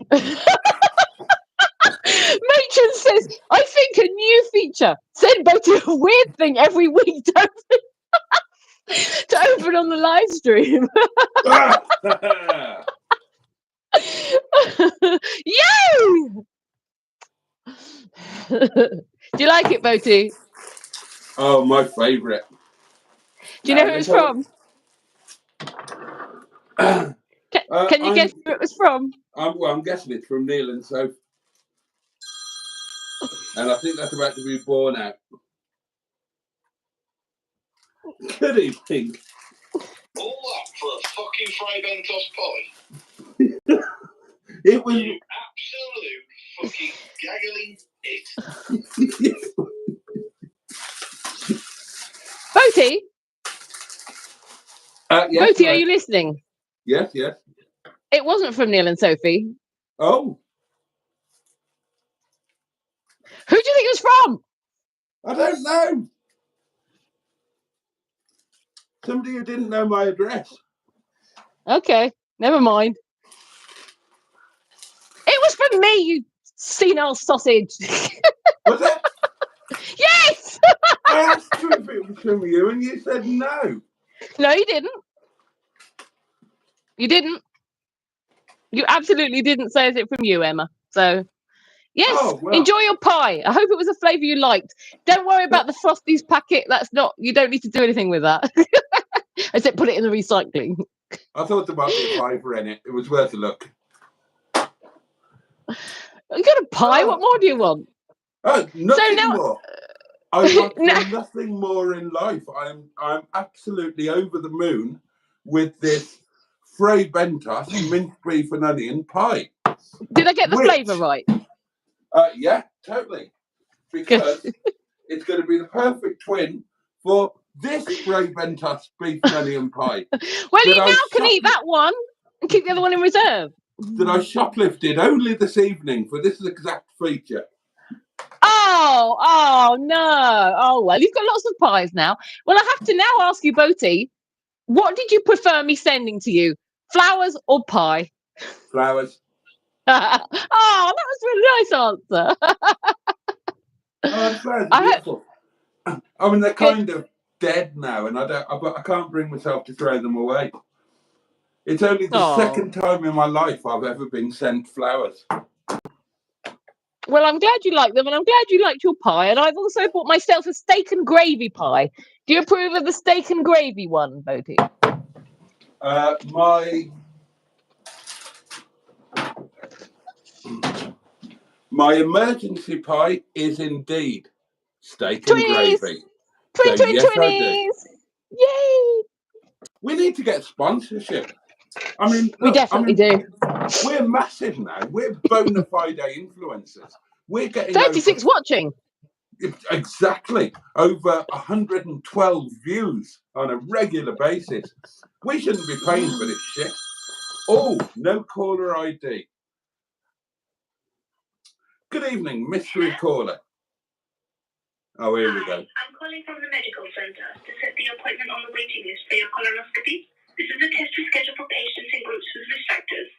Speaker 2: Matron says, I think a new feature. Send Boaty a weird thing every week to open on the live stream. Yay! Do you like it, Boaty?
Speaker 3: Oh, my favourite.
Speaker 2: Do you know who it's from? Can you guess who it was from?
Speaker 3: Well, I'm guessing it's from Neil and Soph. And I think that's about to be born out. Good evening.
Speaker 4: All that for a fucking Fray Bentos pie?
Speaker 3: It was
Speaker 4: You absolute fucking gaggling it.
Speaker 2: Boaty?
Speaker 3: Yes,
Speaker 2: Boaty,
Speaker 3: right.
Speaker 2: are you listening?
Speaker 3: Yes, yes.
Speaker 2: It wasn't from Neil and Sophie.
Speaker 3: Oh.
Speaker 2: Who do you think it was from?
Speaker 3: I don't know. Somebody who didn't know my address.
Speaker 2: Okay, never mind. It was from me, you senile sausage.
Speaker 3: Was it?
Speaker 2: Yes!
Speaker 3: I asked you if it was from you and you said no.
Speaker 2: No, you didn't. You didn't. You absolutely didn't say it from you, Emma. So, yes,
Speaker 3: Oh, well.
Speaker 2: Enjoy your pie. I hope it was a flavour you liked. Don't worry about the Frosties packet. That's not, you don't need to do anything with that. I said put it in the recycling.
Speaker 3: I thought there might be a fiver in it. It was worth a look.
Speaker 2: You got a pie?
Speaker 3: Oh.
Speaker 2: What more do you want?
Speaker 3: Oh, nothing more. I want
Speaker 2: No.
Speaker 3: nothing more in life. I'm absolutely over the moon with this Fray Bentos minced beef and onion pie.
Speaker 2: Did I get the flavour right?
Speaker 3: Yeah, totally. Because it's going to be the perfect twin for this Fray Bentos beef and onion pie.
Speaker 2: Well, you now can eat that one and keep the other one in reserve.
Speaker 3: That I shoplifted only this evening for this exact feature.
Speaker 2: Oh no. Oh, well, you've got lots of pies now. Well, I have to now ask you, Boaty, what did you prefer me sending to you? Flowers or pie?
Speaker 3: Flowers.
Speaker 2: Oh, that was a really nice answer.
Speaker 3: Oh, the flowers are beautiful. I mean, they're kind of dead now, and I can't bring myself to throw them away. It's only the second time in my life I've ever been sent flowers.
Speaker 2: Well, I'm glad you like them, and I'm glad you liked your pie. And I've also bought myself a steak and gravy pie. Do you approve of the steak and gravy one, Boaty?
Speaker 3: My emergency pie is indeed steak and gravy.
Speaker 2: Twin,
Speaker 3: so
Speaker 2: twin,
Speaker 3: yes,
Speaker 2: twinnies! Yay!
Speaker 3: We need to get sponsorship. I mean,
Speaker 2: we definitely do.
Speaker 3: We're massive now. We're bona fide influencers. We're getting
Speaker 2: 36 watching.
Speaker 3: Exactly. Over 112 views on a regular basis. We shouldn't be paying for this shit. Oh, no caller ID. Good evening, mystery caller. Oh, here we go.
Speaker 5: I'm calling from the medical centre to set the appointment on the waiting list for your colonoscopy. This is a test we schedule for patients in groups with risk factors.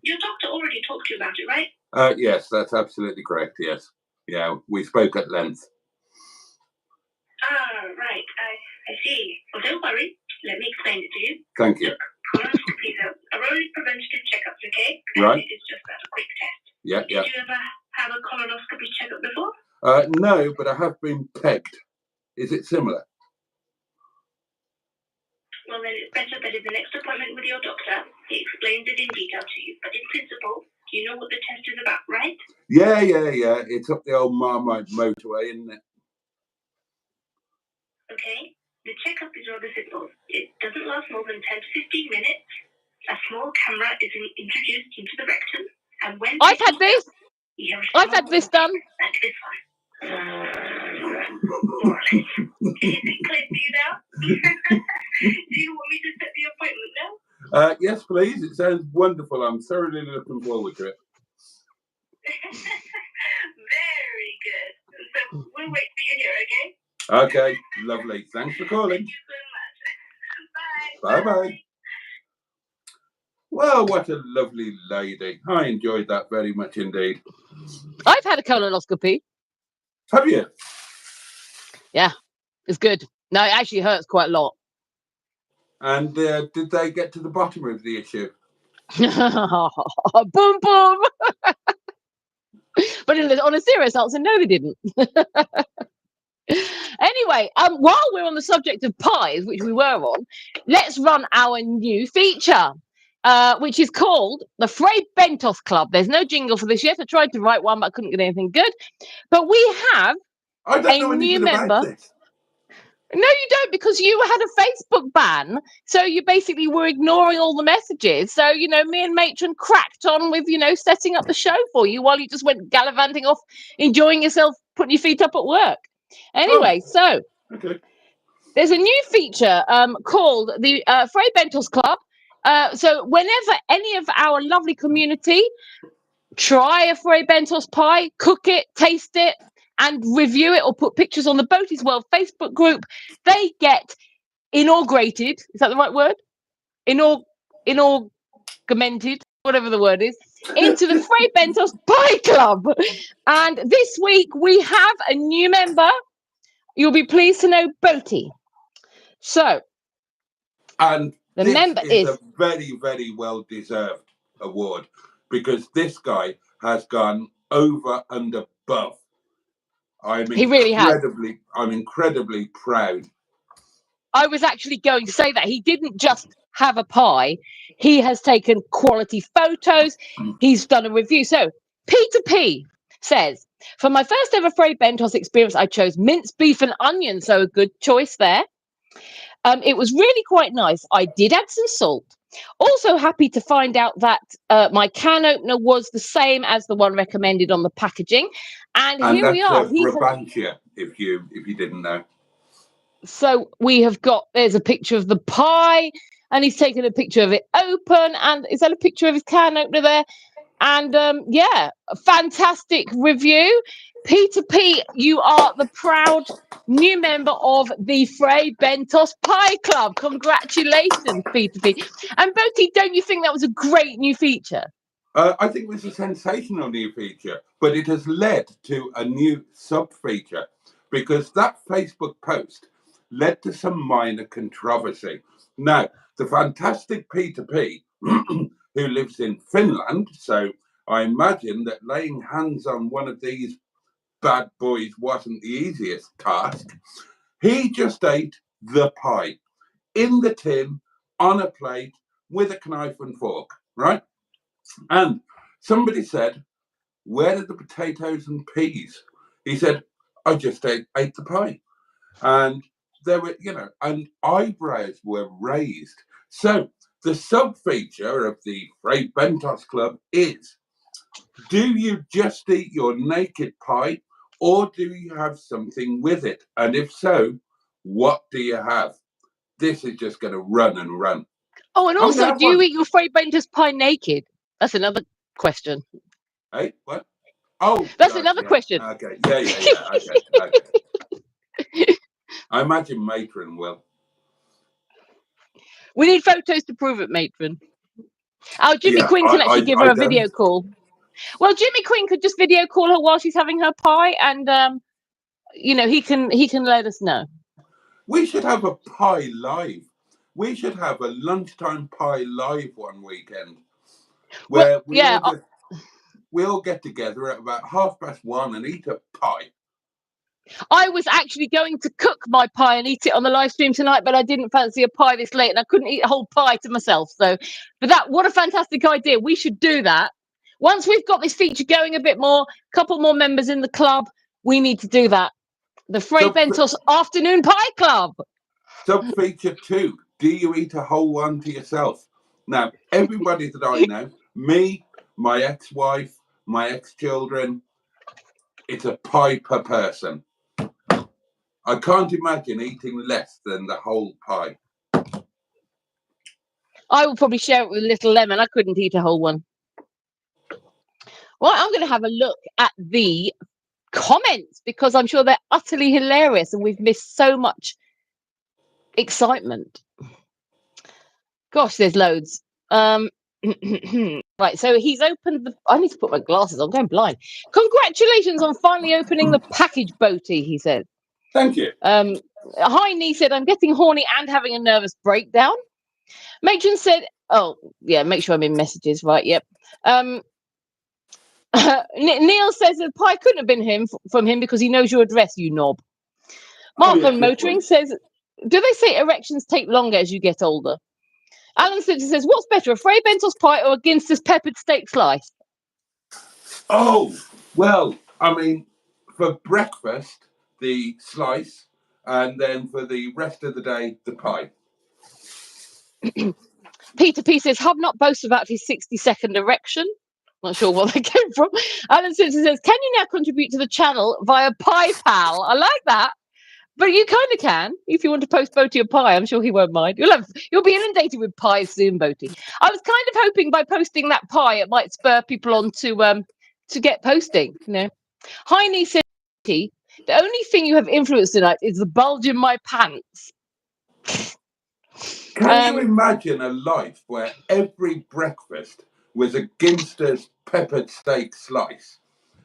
Speaker 5: Your doctor already talked to you about it, right?
Speaker 3: Yes, that's absolutely correct, yes. Yeah, we spoke at length.
Speaker 5: Ah, right. I see. Well, don't worry. Let me explain it to you.
Speaker 3: Thank you.
Speaker 5: Look, colonoscopies are only preventative checkups, okay?
Speaker 3: Right.
Speaker 5: It is just that, a quick test.
Speaker 3: Yeah, yeah.
Speaker 5: Did you ever have a colonoscopy checkup before?
Speaker 3: No, but I have been pegged. Is it similar?
Speaker 5: Well, then it's better that in the next appointment with your doctor, he explains it in detail to you. But in principle, you know what the test is about, right?
Speaker 3: Yeah. It's up the old Marmite motorway, isn't it?
Speaker 5: Okay. The checkup is rather simple. It doesn't last more than 10 to 15 minutes. A small camera is introduced into the rectum, and when
Speaker 2: I've had this. I've had this done.
Speaker 5: That is fine. More or less. Is it clear to you now? Do you want me to set the appointment now?
Speaker 3: Yes, please. It sounds wonderful. I'm thoroughly looking forward to it.
Speaker 5: Very good. So we'll wait for you here, okay?
Speaker 3: Okay, lovely. Thanks for calling.
Speaker 5: Thank you so much. Bye.
Speaker 3: Bye-bye. Well, what a lovely lady. I enjoyed that very much indeed.
Speaker 2: I've had a colonoscopy.
Speaker 3: Have you?
Speaker 2: Yeah, it's good. No, it actually hurts quite a lot.
Speaker 3: And did they get to the bottom of the issue?
Speaker 2: Boom, boom. But on a serious answer, no, they didn't. Anyway, while we're on the subject of pies, which we were on, let's run our new feature, which is called the Fray Bentos Club. There's no jingle for this yet. I tried to write one, but I couldn't get anything good. But we have
Speaker 3: I don't know
Speaker 2: new
Speaker 3: anything
Speaker 2: member.
Speaker 3: about this.
Speaker 2: No, you don't, because you had a Facebook ban. So you basically were ignoring all the messages. So, me and Matron cracked on with, setting up the show for you while you just went gallivanting off, enjoying yourself, putting your feet up at work. Anyway, so
Speaker 3: Okay.
Speaker 2: there's a new feature called the Fray Bentos Club. So whenever any of our lovely community try a Fray Bentos pie, cook it, taste it, and review it or put pictures on the Boaty's World Facebook group, they get inaugurated. Is that the right word? Inaugmented, whatever the word is, into the Fray Bentos Pie Club. And this week we have a new member. You'll be pleased to know, Boaty. So,
Speaker 3: and
Speaker 2: the
Speaker 3: this
Speaker 2: member
Speaker 3: is a very, very well-deserved award, because this guy has gone over and above.
Speaker 2: He really has.
Speaker 3: I'm incredibly proud.
Speaker 2: I was actually going to say that he didn't just have a pie. He has taken quality photos. He's done a review. So Peter P says, for my first ever Fray Bentos experience, I chose minced beef and onion. So a good choice there. It was really quite nice. I did add some salt. Also happy to find out that my can opener was the same as the one recommended on the packaging. And here we are.
Speaker 3: Brabantia, if you didn't know.
Speaker 2: So we have got, there's a picture of the pie, and he's taken a picture of it open. And is that a picture of his can opener there? And yeah, a fantastic review. Peter P, you are the proud new member of the Fray Bentos Pie Club. Congratulations, Peter P. And Boaty, don't you think that was a great new feature?
Speaker 3: I think it was a sensational new feature, but it has led to a new sub-feature, because that Facebook post led to some minor controversy. Now, the fantastic Peter P, who lives in Finland, so I imagine that laying hands on one of these bad boys wasn't the easiest task. He just ate the pie in the tin, on a plate, with a knife and fork, right? And somebody said, where are the potatoes and peas? He said, I just ate the pie. And there were, and eyebrows were raised. So the sub-feature of the Fray Bentos Club is, do you just eat your naked pie, or do you have something with it? And if so, what do you have? This is just going to run and run.
Speaker 2: Oh, and also, do you eat your Fray Bentos pie naked? That's another question.
Speaker 3: Hey, what? Oh,
Speaker 2: that's another question.
Speaker 3: Okay, yeah. Okay. I imagine Matron will.
Speaker 2: We need photos to prove it, Matron. Oh, Jimmy Quinn can actually give her a video call. Well, Jimmy Quinn could just video call her while she's having her pie, and he can let us know.
Speaker 3: We should have a pie live. We should have a lunchtime pie live one weekend, where we'll get together at about 1:30 and eat a pie.
Speaker 2: I was actually going to cook my pie and eat it on the live stream tonight, but I didn't fancy a pie this late, and I couldn't eat a whole pie to myself. So, what a fantastic idea. We should do that. Once we've got this feature going a bit more, a couple more members in the club, we need to do that. The Fray Bentos Afternoon Pie Club.
Speaker 3: Sub-feature 2, do you eat a whole one to yourself? Now, everybody that I know, me, my ex-wife, my ex-children, it's a pie per person. I can't imagine eating less than the whole pie.
Speaker 2: I will probably share it with Little Lemon. I couldn't eat a whole one. Well, I'm going to have a look at the comments, because I'm sure they're utterly hilarious and we've missed so much excitement. Gosh, there's loads. Right, so he's opened I need to put my glasses on, I'm going blind. Congratulations on finally opening the package, Boaty, he said.
Speaker 3: Thank you.
Speaker 2: Hi, Nee said, I'm getting horny and having a nervous breakdown. Matron said, oh, yeah, make sure I'm in messages, right, yep. Neil says the pie couldn't have been from him because he knows your address, you knob. Mark on Motoring says, do they say erections take longer as you get older? Alan says, what's better, a Frey Bentos pie or a Ginster's peppered steak slice?
Speaker 3: Oh, well, I mean, for breakfast, the slice, and then for the rest of the day, the pie.
Speaker 2: Peter P says, Hub not boast about his 60-second erection. Not sure where they came from. Alan Simpson says, can you now contribute to the channel via Pie Pal? I like that. But you kind of can if you want to post Boaty a pie. I'm sure he won't mind. You'll be inundated with pies soon, Boaty. I was kind of hoping by posting that pie, it might spur people on to get posting. You know. Hi, Nisa. The only thing you have influenced tonight is the bulge in my pants.
Speaker 3: Can you imagine a life where every breakfast was a Ginster's peppered steak slice,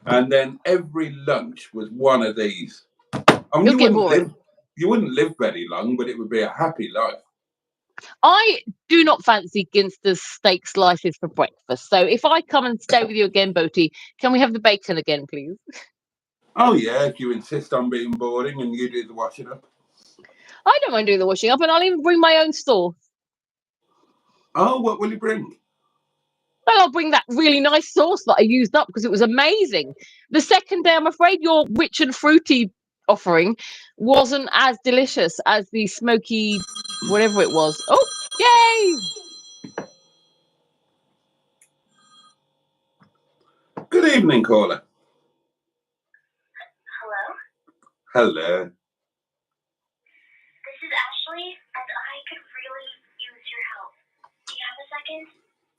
Speaker 3: and then every lunch was one of these? I mean, you wouldn't live very long, but it would be a happy life.
Speaker 2: I do not fancy Ginster's steak slices for breakfast. So if I come and stay with you again, Boaty, can we have the bacon again, please?
Speaker 3: Oh, yeah, if you insist on being boring and you do the washing up.
Speaker 2: I don't mind doing the washing up, and I'll even bring my own sauce.
Speaker 3: Oh, what will you bring?
Speaker 2: Well, I'll bring that really nice sauce that I used up because it was amazing. The second day, I'm afraid your rich and fruity offering wasn't as delicious as the smoky whatever it was. Oh, yay!
Speaker 3: Good evening, caller.
Speaker 5: Hello?
Speaker 3: Hello.
Speaker 5: This is Ashley, and I could really use your help. Do you have a second?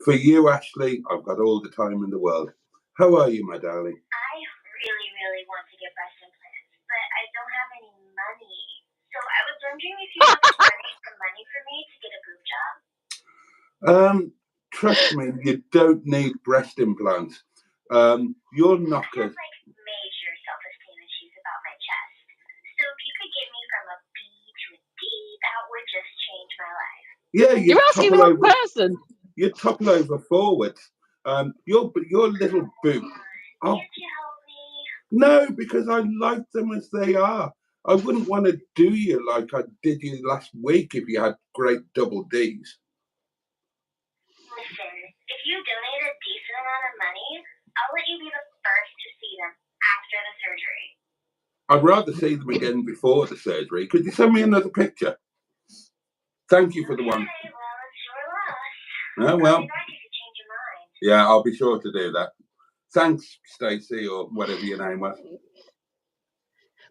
Speaker 3: For you, Ashley, I've got all the time in the world. How are you, my darling?
Speaker 5: I really want to get breast implants, but I don't have any money. So I was wondering if you could donate some money for me to get a boob job?
Speaker 3: Trust me, you don't need breast implants. You're not
Speaker 5: I have major self-esteem issues about my chest. So if you could get me from a B to a D, that would just change my life.
Speaker 3: Yeah,
Speaker 2: you're asking the wrong person.
Speaker 3: You topple over forwards. Your little boob.
Speaker 5: Can't you help me?
Speaker 3: No, because I like them as they are. I wouldn't want to do you like I did you last week if you had great double Ds.
Speaker 5: Listen, if you donate a decent amount of money, I'll let you be the first to see them after the surgery.
Speaker 3: I'd rather see them again before the surgery. Could you send me another picture? Thank you for the one.
Speaker 5: Okay, well, it's your loss.
Speaker 3: Oh, well.
Speaker 5: I'll be back if you change your mind.
Speaker 3: Yeah, I'll be sure to do that. Thanks, Stacey, or whatever your name was.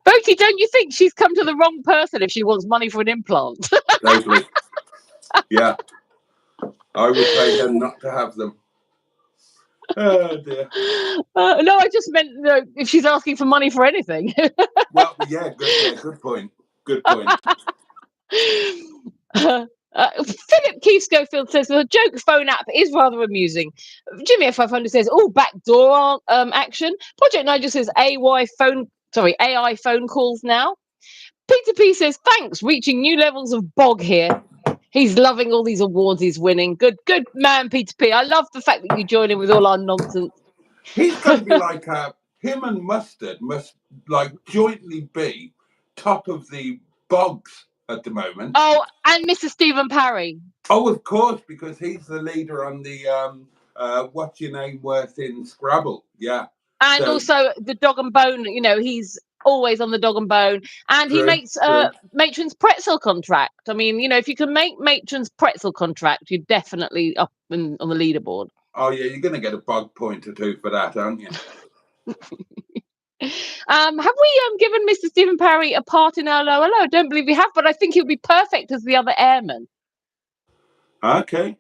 Speaker 2: Boaty, don't you think she's come to the wrong person if she wants money for an implant?
Speaker 3: Totally. Yeah. I would pay her not to have them. Oh, dear.
Speaker 2: No, I just meant if she's asking for money for anything.
Speaker 3: Well, yeah, good point. Good point.
Speaker 2: Philip Keith Schofield says the joke phone app is rather amusing. Jimmy F500 says, oh, backdoor action. Project Nigel says AI phone calls now. Peter P says, thanks, reaching new levels of bog here. He's loving all these awards he's winning. Good man, Peter P. I love the fact that you join in with all our nonsense.
Speaker 3: He's going to be like him and Mustard must jointly be top of the bogs at the moment.
Speaker 2: Oh, and Mr. Stephen Parry.
Speaker 3: Oh, of course, because he's the leader on the what's your name worth in Scrabble. Yeah.
Speaker 2: And also the Dog and Bone, he's always on the Dog and Bone. And he makes Matron's pretzel contract. I mean, if you can make Matron's pretzel contract, you're definitely up on the leaderboard.
Speaker 3: Oh, yeah, you're going to get a bug point or two for that, aren't you?
Speaker 2: Have we given Mr. Stephen Parry a part in our Hello? I don't believe we have, but I think he'll be perfect as the other airman.
Speaker 3: Okay.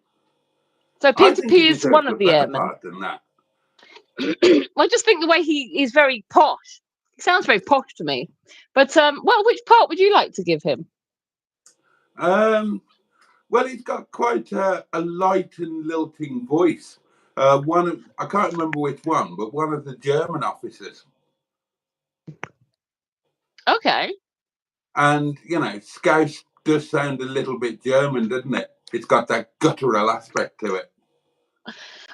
Speaker 2: So Peter P is one of the airmen.
Speaker 3: Part than that.
Speaker 2: I just think the way he is very posh. Sounds very posh to me. But well, which part would you like to give him?
Speaker 3: Well, he's got quite a light and lilting voice. I can't remember which one, but one of the German officers.
Speaker 2: Okay.
Speaker 3: And, you know, Scouse does sound a little bit German, doesn't it? It's got that guttural aspect to it.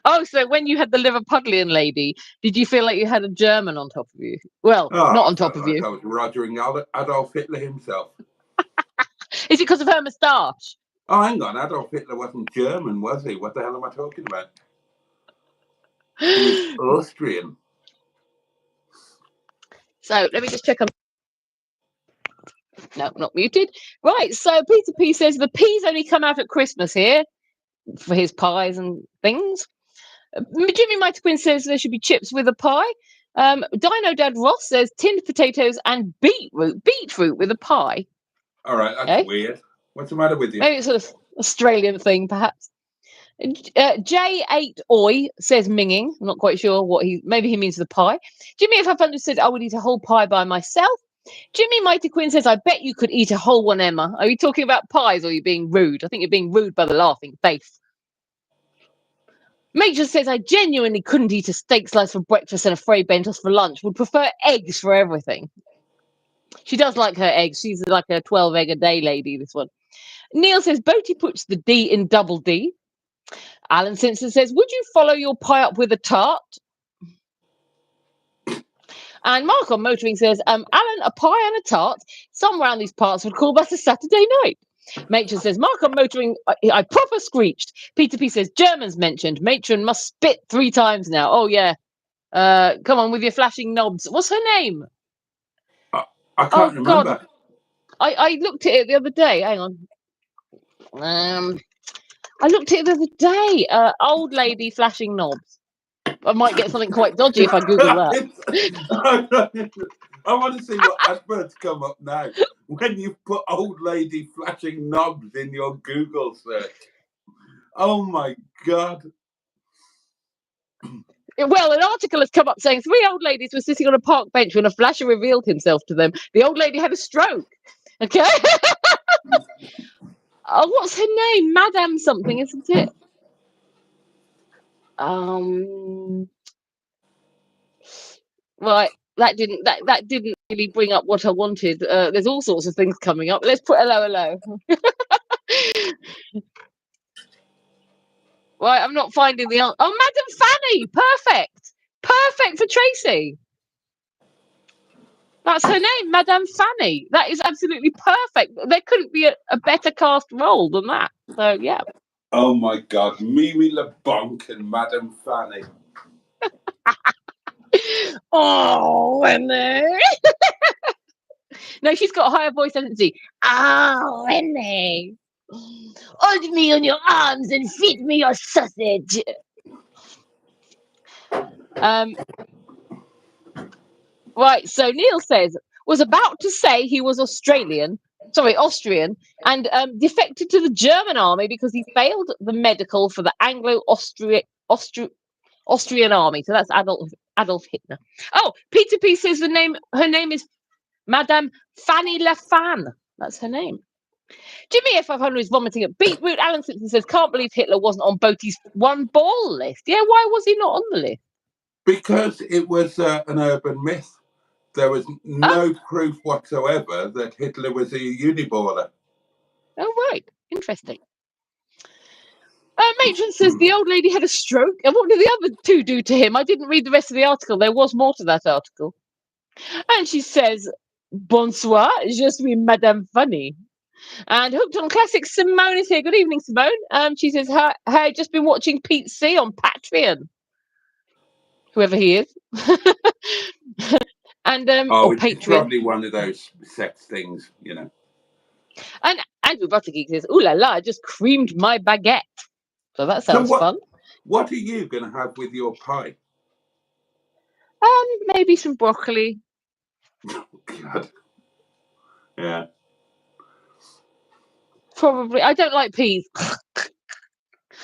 Speaker 2: Oh, so when you had the Liverpudlian lady, did you feel like you had a German on top of you? Well, not on top of you.
Speaker 3: I was rogering Adolf Hitler himself.
Speaker 2: Is it because of her moustache?
Speaker 3: Oh, hang on. Adolf Hitler wasn't German, was he? What the hell am I talking about? He was Austrian.
Speaker 2: So let me just check on. No, not muted. Right, so Peter P says the peas only come out at Christmas here for his pies and things. Jimmy Mighty Quinn says there should be chips with a pie. Dino Dad Ross says tinned potatoes and beetroot with a pie.
Speaker 3: All right, that's weird. What's the matter with you?
Speaker 2: Maybe it's sort of Australian thing, perhaps. J8 Oi says minging. I'm not quite sure what maybe he means the pie. Jimmy F500 said I would eat a whole pie by myself. Jimmy Mighty Quinn says I bet you could eat a whole one, Emma. Are you talking about pies or are you being rude? I think you're being rude by the laughing face. Major says I genuinely couldn't eat a steak slice for breakfast and a Frey Bentos for lunch. Would prefer eggs for everything. She does like her eggs. She's like a 12 egg a day lady, this one. Neil says Boaty puts the D in double D. Alan Simpson says, would you follow your pie up with a tart? And Mark on Motoring says, Alan, a pie and a tart. Some around these parts would call that a Saturday night. Matron says, Mark on Motoring, I proper screeched. Peter P says, Germans mentioned. Matron must spit 3 times now. Oh, yeah. Come on with your flashing knobs. What's her name?
Speaker 3: I can't remember.
Speaker 2: God. I looked at it the other day. Hang on. I looked at it the other day. Old lady flashing knobs. I might get something quite dodgy if I Google that.
Speaker 3: I want to see what adverts come up now when you put old lady flashing knobs in your Google search. Oh my God.
Speaker 2: Well, an article has come up saying 3 old ladies were sitting on a park bench when a flasher revealed himself to them. The old lady had a stroke. Okay. Oh, what's her name? Madame something, isn't it? Right. That didn't really bring up what I wanted. There's all sorts of things coming up. Let's put hello. Right, I'm not finding the answer. Oh, Madame Fanny. Perfect for Tracy. That's her name, Madame Fanny. That is absolutely perfect. There couldn't be a better cast role than that. So, yeah.
Speaker 3: Oh, my God. Mimi LeBonc and Madame Fanny.
Speaker 2: Oh, Winnie. No, she's got a higher voice, hasn't she? Oh, Winnie. Hold me on your arms and feed me your sausage. Right, so Neil says, was about to say he was Austrian, and defected to the German army because he failed the medical for the Anglo-Austrian army. So that's Adolf Hitler. Oh, Peter P says her name is Madame Fanny La Fan. That's her name. Jimmy F500 is vomiting at beetroot. Alan Simpson says, can't believe Hitler wasn't on Boaty's one ball list. Yeah, why was he not on the list?
Speaker 3: Because it was an urban myth. There was no proof whatsoever that Hitler was a uniballer.
Speaker 2: Oh, right. Interesting. Matron says the old lady had a stroke. And what did the other 2 do to him? I didn't read the rest of the article. There was more to that article. And she says, bonsoir, je suis Madame Funny. And Hooked on Classics, Simone is here. Good evening, Simone. She says, hey, just been watching Pete C on Patreon. Whoever he is. And or
Speaker 3: it's
Speaker 2: Patreon.
Speaker 3: Probably one of those sex things, you know.
Speaker 2: And Andrew Buttergeek says, ooh la la, I just creamed my baguette. So that sounds fun.
Speaker 3: What are you going to have with your pie?
Speaker 2: Maybe some broccoli.
Speaker 3: Oh, God. Yeah.
Speaker 2: Probably. I don't like peas.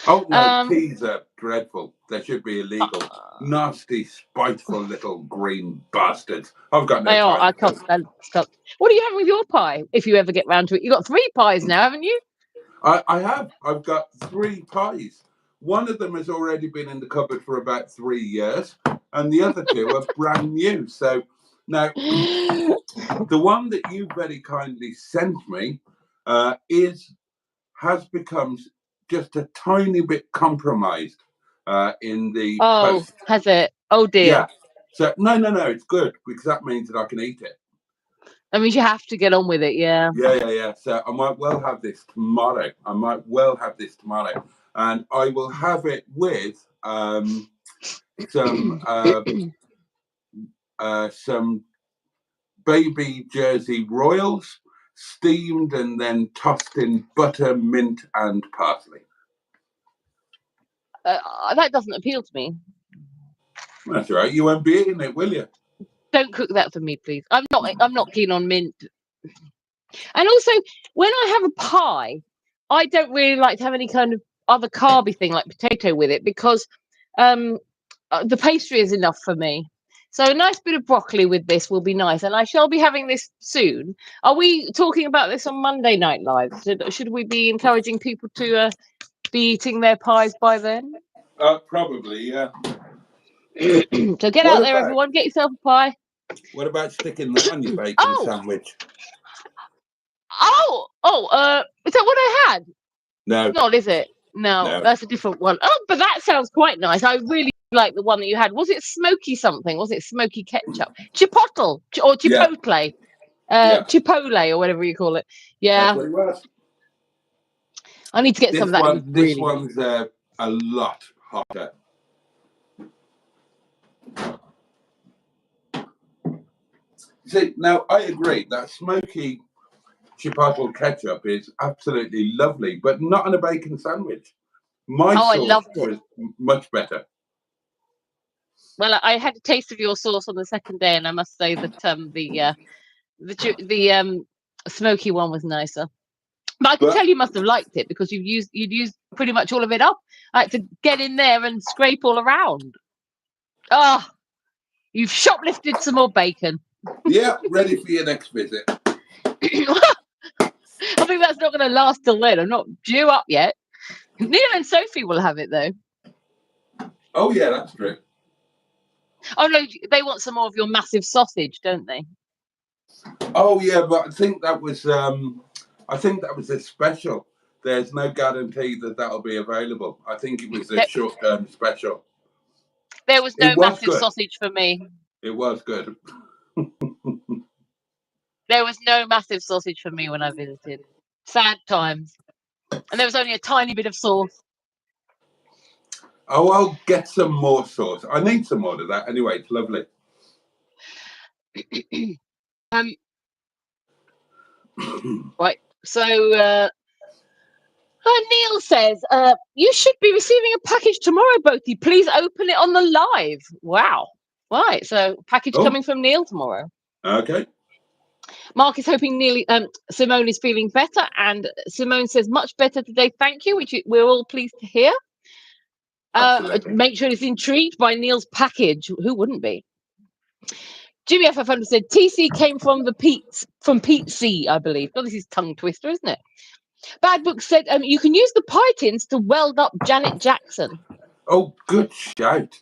Speaker 3: Oh no, peas are dreadful. They should be illegal. Nasty, spiteful little green bastards. I've got no
Speaker 2: They are.
Speaker 3: time.
Speaker 2: I can't stand stuff. What are you having with your pie? If you ever get round to it, you've got 3 pies now, haven't you?
Speaker 3: I have. I've got 3 pies. One of them has already been in the cupboard for about 3 years, and the other 2 are brand new. So now, the one that you very kindly sent me has become just a tiny bit compromised in the post.
Speaker 2: Has it? Oh dear.
Speaker 3: Yeah. So no, it's good because that means that I can eat it.
Speaker 2: That means you have to get on with it, yeah.
Speaker 3: Yeah. So I might well have this tomorrow. And I will have it with some baby Jersey Royals, steamed and then tossed in butter, mint, and parsley.
Speaker 2: That doesn't appeal to me.
Speaker 3: That's all right. You won't be eating it, will you?
Speaker 2: Don't cook that for me, please. I'm not keen on mint. And also, when I have a pie, I don't really like to have any kind of other carby thing like potato with it because the pastry is enough for me. So a nice bit of broccoli with this will be nice. And I shall be having this soon. Are we talking about this on Monday Night Live? Should we be encouraging people to be eating their pies by then?
Speaker 3: Probably, yeah.
Speaker 2: So get out there, everyone. Get yourself a pie.
Speaker 3: What about sticking that on your bacon sandwich?
Speaker 2: Is that what I had?
Speaker 3: No.
Speaker 2: It's not, is it? No, that's a different one. Oh, but that sounds quite nice. I really like the one that you had. Was it smoky something? Was it smoky ketchup? Chipotle or chipotle?
Speaker 3: Yeah.
Speaker 2: Chipotle or whatever you call it. Yeah.
Speaker 3: That's what it was.
Speaker 2: I need to get some of that.
Speaker 3: This one's a lot hotter. See, now I agree that smoky chipotle ketchup is absolutely lovely, but not on a bacon sandwich.
Speaker 2: I loved it.
Speaker 3: Was much better.
Speaker 2: Well, I had a taste of your sauce on the second day, and I must say that the smoky one was nicer. But I can tell you must have liked it because you'd used pretty much all of it up. I had to get in there and scrape all around. Oh, you've shoplifted some more bacon.
Speaker 3: Yeah, ready for your next visit.
Speaker 2: I think that's not going to last till then. I'm not due up yet. Neil and Sophie will have it though.
Speaker 3: Oh yeah, that's true.
Speaker 2: Oh no, they want some more of your massive sausage, don't they?
Speaker 3: Oh yeah, but I think that was a special. There's no guarantee that that'll be available. I think it was a short-term special.
Speaker 2: There was no massive sausage for me.
Speaker 3: It was good.
Speaker 2: There was no massive sausage for me when I visited. Sad times. And there was only a tiny bit of sauce.
Speaker 3: Oh, I'll get some more sauce. I need some more of that. Anyway, it's lovely.
Speaker 2: Right. So Neil says, you should be receiving a package tomorrow, Boaty. Please open it on the live. Wow. Right. So package coming from Neil tomorrow.
Speaker 3: Okay.
Speaker 2: Mark is hoping Simone is feeling better, and Simone says much better today. Thank you, which we're all pleased to hear. Make sure he's intrigued by Neil's package. Who wouldn't be? Jimmy FF100 said TC came from Pete C, I believe. God, this is tongue twister, isn't it? Bad Book said you can use the pie tins to weld up Janet Jackson.
Speaker 3: Oh, good shout.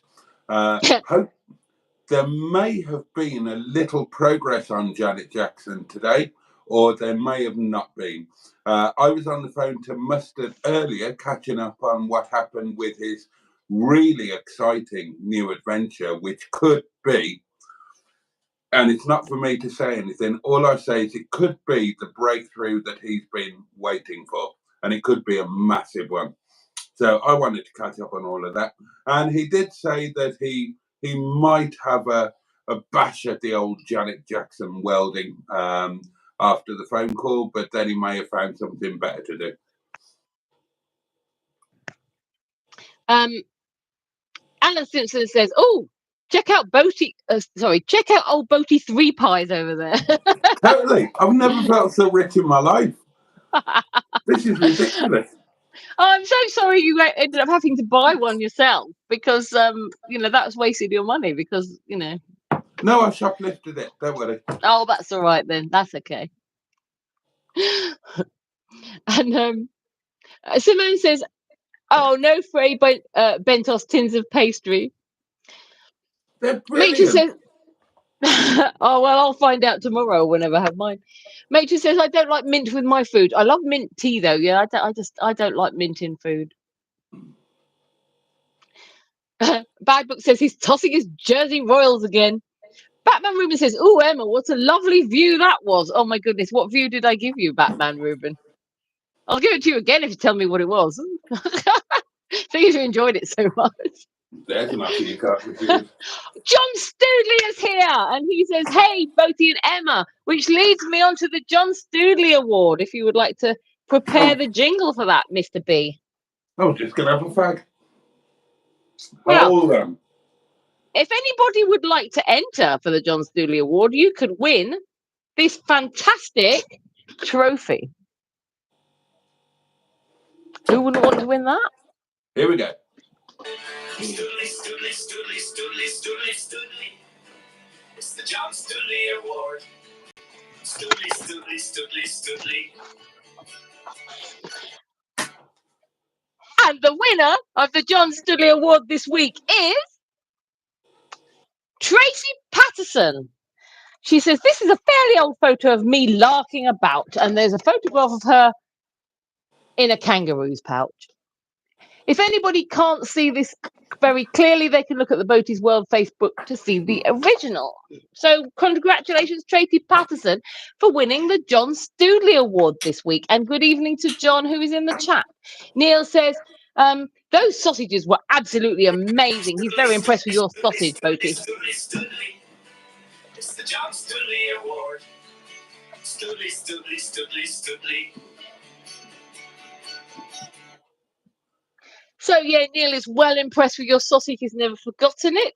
Speaker 3: There may have been a little progress on Janet Jackson today, or there may have not been. I was on the phone to Mustard earlier, catching up on what happened with his really exciting new adventure, which could be, and it's not for me to say anything, all I say is it could be the breakthrough that he's been waiting for, and it could be a massive one. So I wanted to catch up on all of that. And he did say that he might have a bash at the old Janet Jackson welding after the phone call, but then he may have found something better to do.
Speaker 2: Alan Simpson says, "Oh, check out Boaty. Check out old Boaty 3 pies over there."
Speaker 3: Totally. I've never felt so rich in my life. This is ridiculous.
Speaker 2: Oh, I'm so sorry you ended up having to buy one yourself because you know, that's wasted your money because, you know.
Speaker 3: No, I shoplifted it. Don't worry.
Speaker 2: Oh, that's all right then. That's okay. And Simone says, "Oh, no free Bentos tins of pastry."
Speaker 3: They're
Speaker 2: Matron
Speaker 3: brilliant.
Speaker 2: says, "Oh well, I'll find out tomorrow whenever I have mine." Matron says, "I don't like mint with my food. I love mint tea though. Yeah, I don't like mint in food." Bad Book says he's tossing his Jersey Royals again. Batman Ruben says, "Oh, Emma, what a lovely view that was." Oh my goodness, what view did I give you, Batman Ruben? I'll give it to you again if you tell me what it was. Seeing as you enjoyed it so much.
Speaker 3: There's enough for you can't refuse.
Speaker 2: John Stoodley is here, and he says, "Hey, Boaty and Emma," which leads me on to the John Stoodley Award. If you would like to prepare the jingle for that, Mr. B.
Speaker 3: I'm just going to have a fag.
Speaker 2: Now,
Speaker 3: Hold on.
Speaker 2: if anybody would like to enter for the John Stoodley Award, you could win this fantastic trophy. Who wouldn't want to win that?
Speaker 3: Here we go.
Speaker 1: Stoodley, Stoodley, Stoodley, Stoodley, Stoodley, Stoodley. It's the John Stoodley Award. Stoodley, Stoodley, Stoodley, Stoodley.
Speaker 2: And the winner of the John Stoodley Award this week is Tracy Patterson. She says, "This is a fairly old photo of me larking about," and there's a photograph of her in a kangaroo's pouch. If anybody can't see this very clearly, they can look at the Boaty's World Facebook to see the original. So congratulations, Tracy Patterson, for winning the John Stoodley Award this week. And good evening to John, who is in the chat. Neil says, "Those sausages were absolutely amazing." He's very impressed with your sausage, Boaty.
Speaker 1: Stoodley, Stoodley. It's the John Stoodley Award. Stoodley, Stoodley, Stoodley, Stoodley.
Speaker 2: So yeah, Neil is well impressed with your sausage. He's never forgotten it.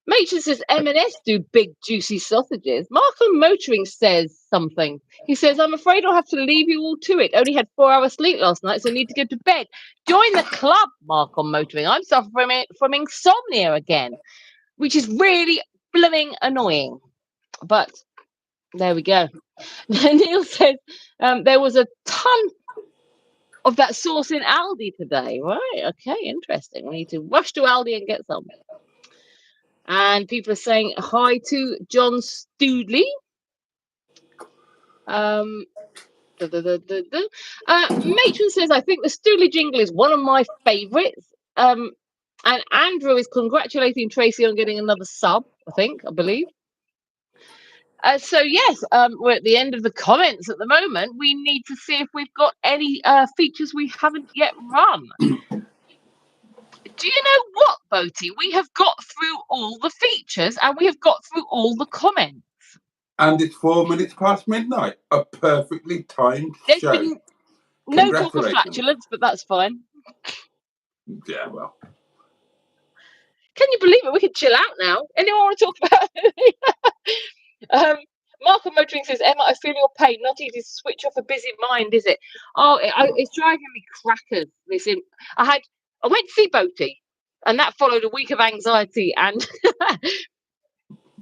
Speaker 2: Matron says M&S do big juicy sausages. Markham Motoring says something. He says, "I'm afraid I'll have to leave you all to it. Only had 4 hours sleep last night, so need to go to bed." Join the club, Markham Motoring. I'm suffering from insomnia again, which is really blooming annoying. But there we go. Neil says there was a ton of that sauce in Aldi today. Right, okay, interesting. We need to rush to Aldi and get some. And people are saying hi to John Stoodley. Matron says, "I think the Stoodley jingle is one of my favourites." And Andrew is congratulating Tracy on getting another sub, I believe. So yes, we're at the end of the comments at the moment. We need to see if we've got any features we haven't yet run. Do you know what, Boaty? We have got through all the features and we have got through all the comments.
Speaker 3: And it's 4 minutes past midnight. A perfectly timed
Speaker 2: There's
Speaker 3: show.
Speaker 2: been no talk of
Speaker 3: Congratulations.
Speaker 2: flatulence, but that's fine.
Speaker 3: Yeah, well.
Speaker 2: Can you believe it? We can chill out now. Anyone want to talk about it? Markham Motoring says, "Emma, I feel your pain. Not easy to switch off a busy mind, is it?" Oh, it's driving me crackers. I went to see Boaty, and that followed a week of anxiety. And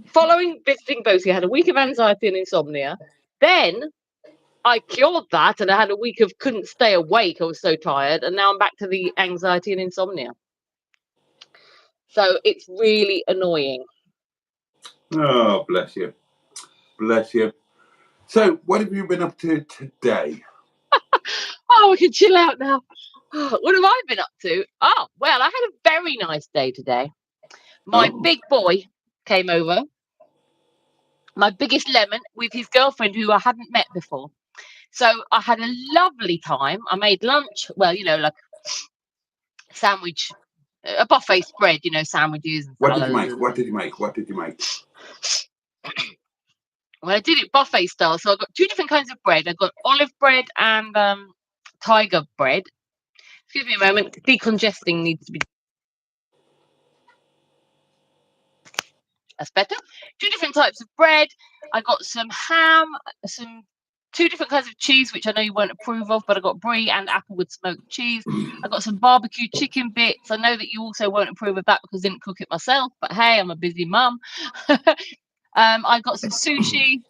Speaker 2: following visiting Boaty, I had a week of anxiety and insomnia. Then I cured that, and I had a week of couldn't stay awake. I was so tired, and now I'm back to the anxiety and insomnia. So it's really annoying.
Speaker 3: Oh, bless you. Bless you. So, what have you been up to today?
Speaker 2: Oh, we can chill out now. What have I been up to? Oh, well, I had a very nice day today. My big boy came over, my biggest lemon, with his girlfriend who I hadn't met before. So I had a lovely time. I made lunch. Well, you know, like sandwich, a buffet spread, you know, sandwiches and
Speaker 3: What
Speaker 2: salads.
Speaker 3: did you make? What did you make?
Speaker 2: Well, I did it buffet style. So I got 2 different kinds of bread. I got olive bread and tiger bread. Excuse me a moment. Decongesting needs to be. That's better. 2 different types of bread. I got some ham, some 2 different kinds of cheese, which I know you won't approve of, but I got brie and applewood smoked cheese. I got some barbecue chicken bits. I know that you also won't approve of that because I didn't cook it myself, but hey, I'm a busy mum. I got some sushi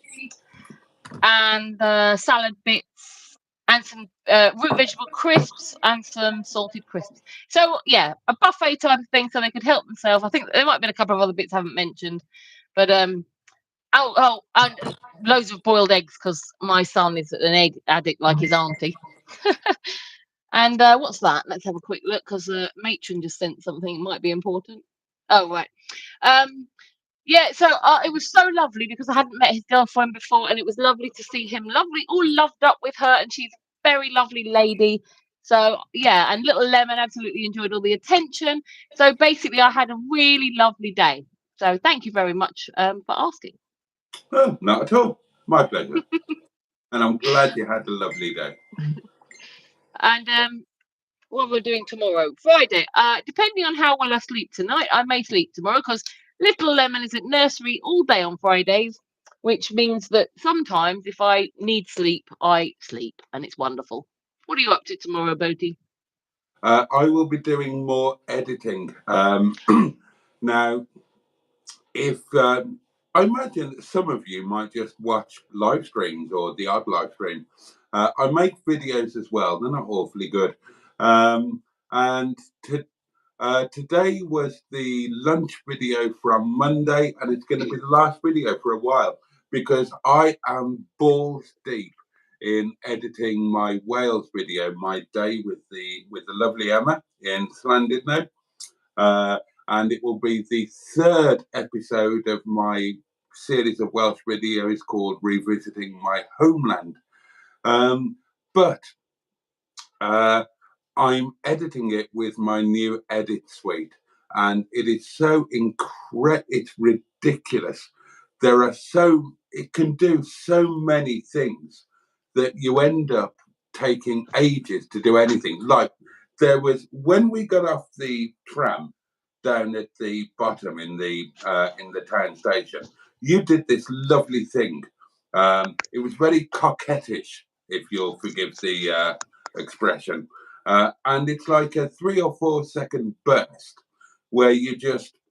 Speaker 2: and salad bits and some root vegetable crisps and some salted crisps. So yeah, a buffet type of thing, so they could help themselves. I think there might have been a couple of other bits I haven't mentioned, but and loads of boiled eggs because my son is an egg addict like his auntie. And what's that? Let's have a quick look because matron just sent something. It might be important. Oh right. Yeah, so it was so lovely because I hadn't met his girlfriend before, and it was lovely to see him all loved up with her, and she's a very lovely lady. So yeah, and little Lemon absolutely enjoyed all the attention. So basically, I had a really lovely day. So thank you very much for asking.
Speaker 3: Oh, not at all. My pleasure. And I'm glad you had a lovely day.
Speaker 2: And what we're doing tomorrow, Friday. Depending on how well I sleep tonight, I may sleep tomorrow because little Lemon is at nursery all day on Fridays, which means that sometimes if I need sleep, I sleep, and it's wonderful. What are you up to tomorrow, Boaty?
Speaker 3: I will be doing more editing. Now, if I imagine that some of you might just watch live streams or the odd live stream. I make videos as well. They're not awfully good. And today was the lunch video from Monday, and it's going to be the last video for a while because I am balls deep in editing my Wales video, my day with the lovely Emma in Llandudno. And it will be the 3rd episode of my series of Welsh videos called Revisiting My Homeland. But I'm editing it with my new edit suite, and it is so it's ridiculous. It can do so many things that you end up taking ages to do anything. Like when we got off the tram down at the bottom in the town station, you did this lovely thing. It was very coquettish, if you'll forgive the expression. And it's like a 3 or 4 second burst where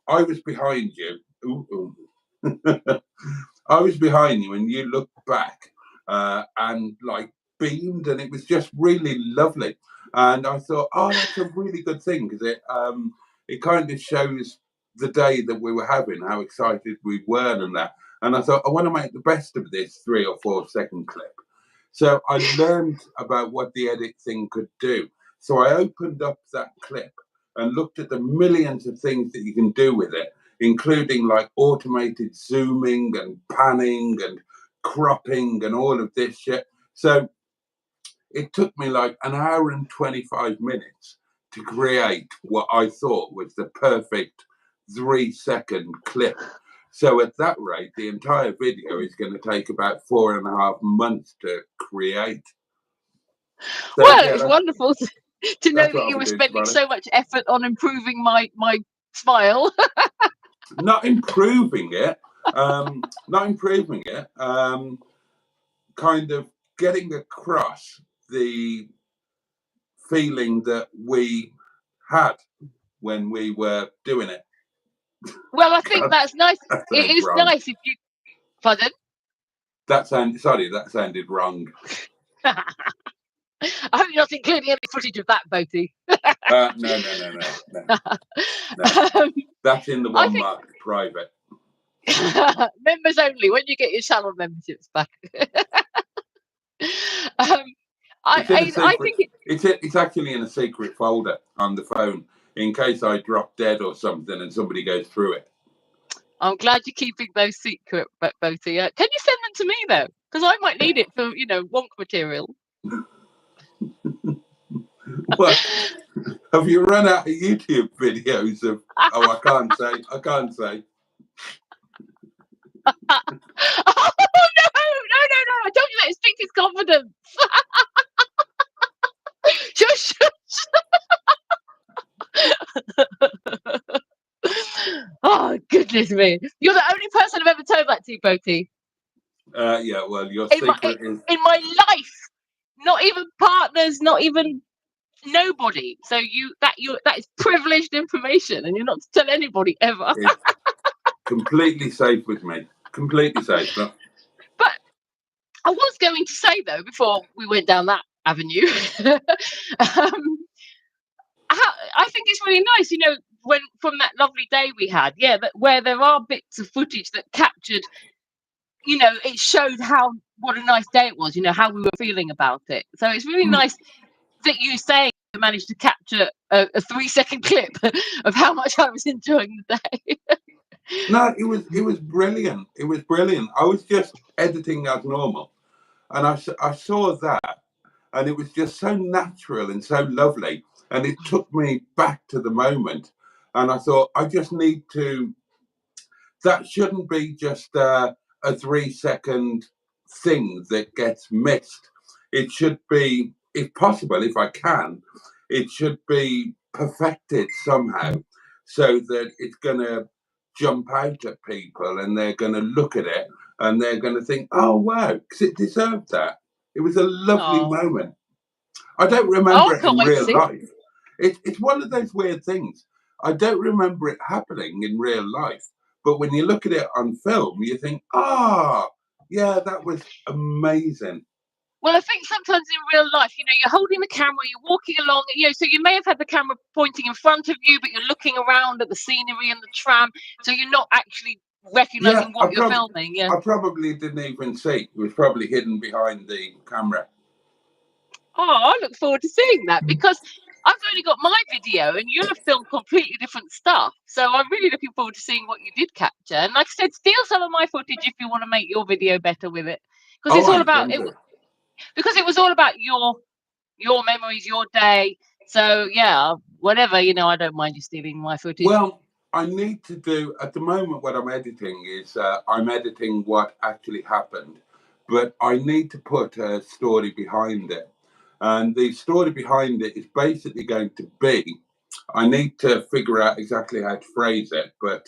Speaker 3: I was behind you. I was behind you and you looked back and like beamed, and it was just really lovely. And I thought, oh, that's a really good thing because it kind of shows the day that we were having, how excited we were and that. And I thought, I want to make the best of this 3 or 4 second clip. So I learned about what the edit thing could do. So I opened up that clip and looked at the millions of things that you can do with it, including like automated zooming and panning and cropping and all of this shit. So it took me like an hour and 25 minutes to create what I thought was the perfect 3 second clip. So at that rate, the entire video is going to take about 4.5 months to create. So,
Speaker 2: well,
Speaker 3: yeah,
Speaker 2: it's wonderful to know that you were spending so much effort on improving my smile.
Speaker 3: Not improving it. Kind of getting across the feeling that we had when we were doing it.
Speaker 2: Well, I think that's nice. It is wrong. Nice if you. Pardon?
Speaker 3: That sounded wrong.
Speaker 2: I hope you're not including any footage of that, Boaty.
Speaker 3: No. That's in the one marked private.
Speaker 2: Members only when you get your channel memberships back. I think
Speaker 3: it's actually in a secret folder on the phone in case I drop dead or something and somebody goes through it.
Speaker 2: I'm glad you're keeping those secret, Boaty. Can you send them to me though? Because I might need it for wonk material.
Speaker 3: What? Have you run out of YouTube videos of? Oh, I can't say.
Speaker 2: Oh no! I told you that it speaks his confidence. Shush. Oh goodness me! You're the only person I've ever told that to, Boaty.
Speaker 3: Yeah, well, your
Speaker 2: in my
Speaker 3: secret is...
Speaker 2: in my life. Not even partners, not even nobody. So that is privileged information, and you're not to tell anybody ever.
Speaker 3: It's completely safe with me. Completely safe. But
Speaker 2: I was going to say though, before we went down that avenue, I think it's really nice, you know, when from that lovely day we had, where there are bits of footage that captured, you know, it showed what a nice day it was, you know, how we were feeling about it. So it's really nice that you say you managed to capture a 3-second clip of how much I was enjoying the day.
Speaker 3: no, it was brilliant. It was brilliant. I was just editing as normal, and I saw that, and it was just so natural and so lovely, and it took me back to the moment. And I thought, I just need to... That shouldn't be just a 3-second thing that gets missed. It should be, if possible, if I can, it should be perfected somehow so that it's going to jump out at people and they're going to look at it and they're going to think, oh, wow, because it deserved that. It was a lovely moment. I don't remember it in real life. It's one of those weird things. I don't remember it happening in real life. But when you look at it on film, you think, yeah, that was amazing.
Speaker 2: Well, I think sometimes in real life, you know, you're holding the camera, you're walking along, you know, so you may have had the camera pointing in front of you, but you're looking around at the scenery and the tram, so you're not actually recognizing what you're filming. Yeah,
Speaker 3: I probably didn't even see. It was probably hidden behind the camera.
Speaker 2: Oh, I look forward to seeing that, because I've only got my video and you'll have filmed completely different stuff. So I'm really looking forward to seeing what you did capture. And like I said, steal some of my footage if you want to make your video better with it. Because it's all about it. Because it was all about your memories, your day. So yeah, whatever, you know, I don't mind you stealing my footage.
Speaker 3: Well, I need to do, at the moment, what I'm editing is I'm editing what actually happened, but I need to put a story behind it. And the story behind it is basically going to be, I need to figure out exactly how to phrase it, but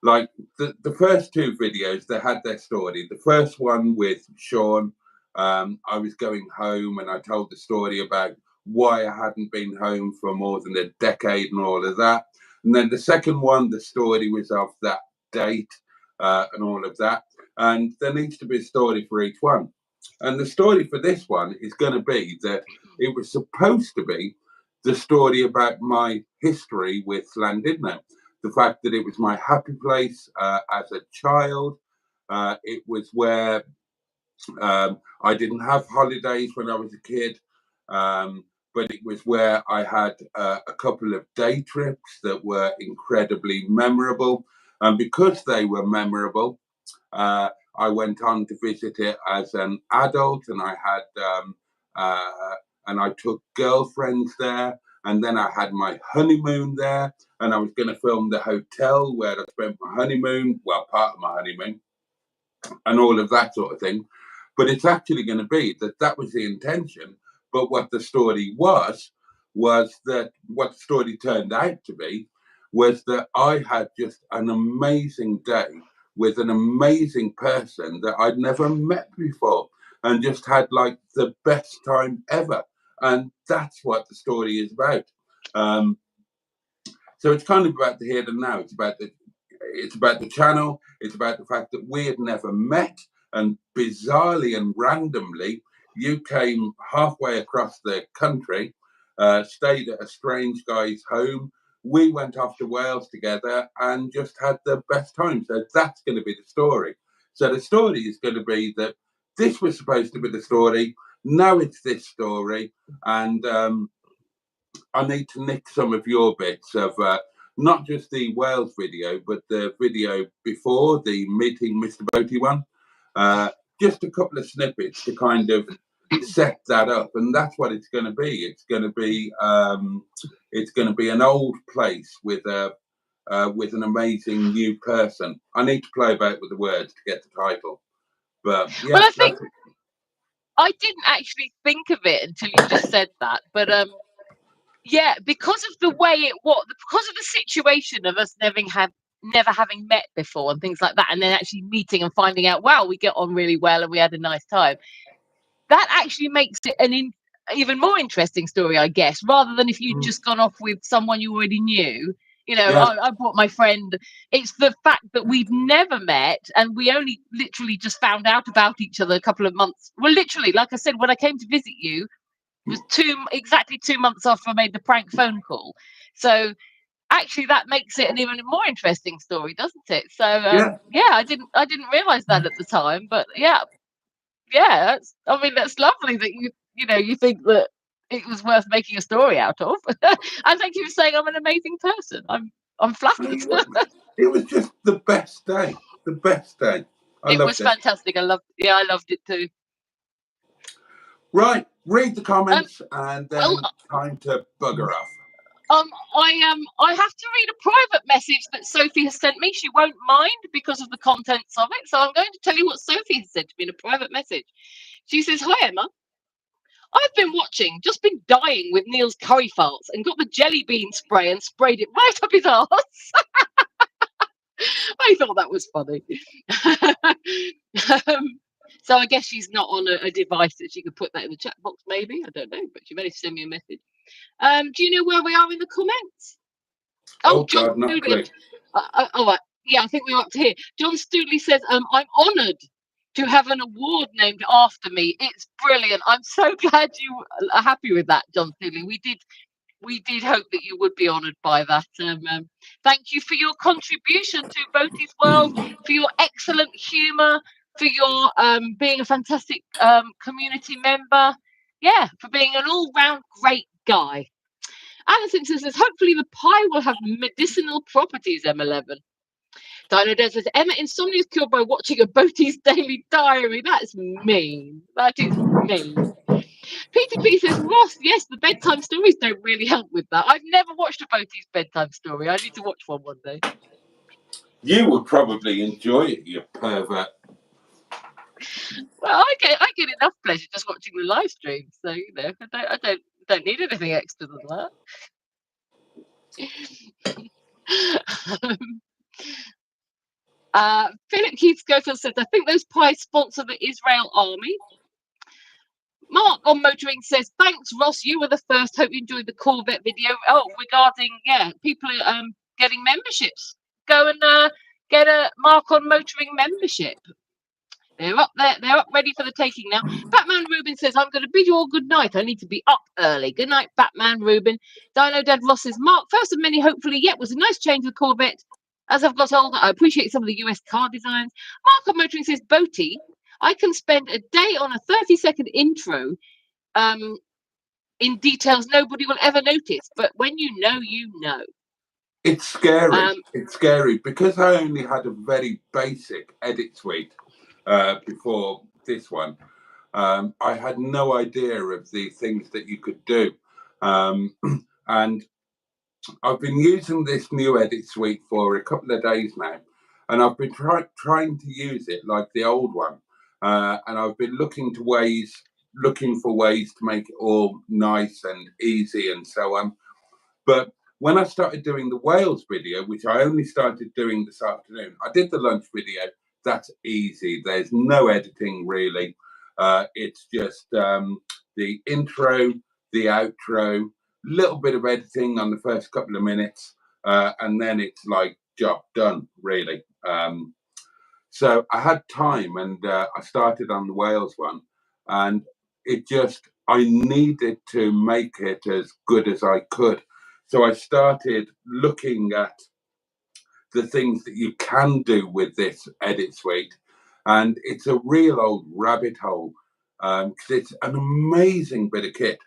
Speaker 3: like the first two videos, they had their story. The first one with Sean, I was going home and I told the story about why I hadn't been home for more than a decade and all of that. And then the second one, the story was of that date and all of that. And there needs to be a story for each one. And the story for this one is going to be that it was supposed to be the story about my history with Llandudno. The fact that it was my happy place as a child. It was where I didn't have holidays when I was a kid, but it was where I had a couple of day trips that were incredibly memorable. And because they were memorable, I went on to visit it as an adult, and I had and I took girlfriends there, and then I had my honeymoon there, and I was going to film the hotel where I spent my honeymoon, well, part of my honeymoon, and all of that sort of thing. But it's actually going to be that was the intention. But what the story was that what the story turned out to be was that I had just an amazing day with an amazing person that I'd never met before and just had like the best time ever. And that's what the story is about. So it's kind of about the here and now. It's about the channel. It's about the fact that we had never met, and bizarrely and randomly, you came halfway across the country, stayed at a strange guy's home. We went off to Wales together and just had the best time. So that's going to be the story. So the story is going to be that this was supposed to be the story. Now it's this story. And I need to nick some of your bits of not just the Wales video, but the video before, the meeting Mr. Boaty one. Just a couple of snippets to kind of set that up, and that's what it's going to be. It's going to be an old place with an amazing new person. I need to play about with the words to get the title, but yeah.
Speaker 2: Well, I think I didn't actually think of it until you just said that, but yeah, because of the way it was, because of the situation of us never never having met before and things like that, and then actually meeting and finding out, wow, we get on really well and we had a nice time. That actually makes it an even more interesting story, I guess, rather than if you'd just gone off with someone you already knew. You know,
Speaker 3: Yeah.
Speaker 2: I brought my friend. It's the fact that we've never met and we only literally just found out about each other a couple of months. Well, literally, like I said, when I came to visit you, it was exactly 2 months after I made the prank phone call. So actually, that makes it an even more interesting story, doesn't it? So yeah, I didn't realize that at the time, but yeah, that's, I mean, that's lovely that you think that it was worth making a story out of. And thank you for saying I'm an amazing person. I'm flattered.
Speaker 3: It was just the best day. The best day. I
Speaker 2: It was
Speaker 3: loved it.
Speaker 2: fantastic. I loved it too.
Speaker 3: Right, read the comments and then
Speaker 2: well,
Speaker 3: time to bugger off.
Speaker 2: I have to read a private message that Sophie has sent me. She won't mind because of the contents of it. So I'm going to tell you what Sophie has sent to me in a private message. She says, "Hi Emma. I've been watching, just been dying with Neil's curry farts and got the jelly bean spray and sprayed it right up his arse." I thought that was funny. So I guess she's not on a device that she could put that in the chat box, maybe. I don't know, but she managed to send me a message. Do you know where we are in the comments?
Speaker 3: Oh
Speaker 2: John
Speaker 3: God, not
Speaker 2: Stoodley.
Speaker 3: clear.
Speaker 2: Yeah, I think we're up to here. John Stoodley says, "I'm honoured to have an award named after me. It's brilliant. I'm so glad you are happy with that, John Stoodley. We did hope that you would be honoured by that. Thank you for your contribution to Boaty's World, for your excellent humour, for your being a fantastic community member. Yeah, for being an all-round great guy." Alison says, "Hopefully the pie will have medicinal properties, M11. Dino Dad says, "Emma, insomnia is cured by watching a Boaty's Daily Diary." That's mean. That is mean. Peter P says, "Ross, yes, the bedtime stories don't really help with that. I've never watched a Boaty's bedtime story. I need to watch one day."
Speaker 3: You would probably enjoy it, you pervert.
Speaker 2: Well, I get enough pleasure just watching the live stream, so I don't need anything extra than that. Philip Keith Schofield says, "I think those pies sponsor the Israel army." Mark on Motoring says, "Thanks, Ross. You were the first. Hope you enjoyed the Corvette video." Oh, regarding people getting memberships. Go and get a Mark on Motoring membership. They're up there. They're up ready for the taking now. Batman Rubin says, "I'm going to bid you all good night. I need to be up early. Good night, Batman Rubin." Dino Dad Ross says, "Mark, first of many, hopefully, yet was a nice change of the Corvette. As I've got older, I appreciate some of the US car designs." Mark on Motoring says, "Boaty, I can spend a day on a 30-second intro in details nobody will ever notice, but when you know, you know."
Speaker 3: It's scary. It's scary because I only had a very basic edit suite before this one. I had no idea of the things that you could do. And I've been using this new edit suite for a couple of days now, and I've been trying to use it like the old one. And I've been looking for ways to make it all nice and easy and so on. But when I started doing the Wales video, which I only started doing this afternoon, I did the lunch video. That's easy. There's no editing really. It's just the intro, the outro, little bit of editing on the first couple of minutes, and then it's like job done really. So I had time, and I started on the Wales one, and I needed to make it as good as I could. So I started looking at the things that you can do with this edit suite, and it's a real old rabbit hole because it's an amazing bit of kit,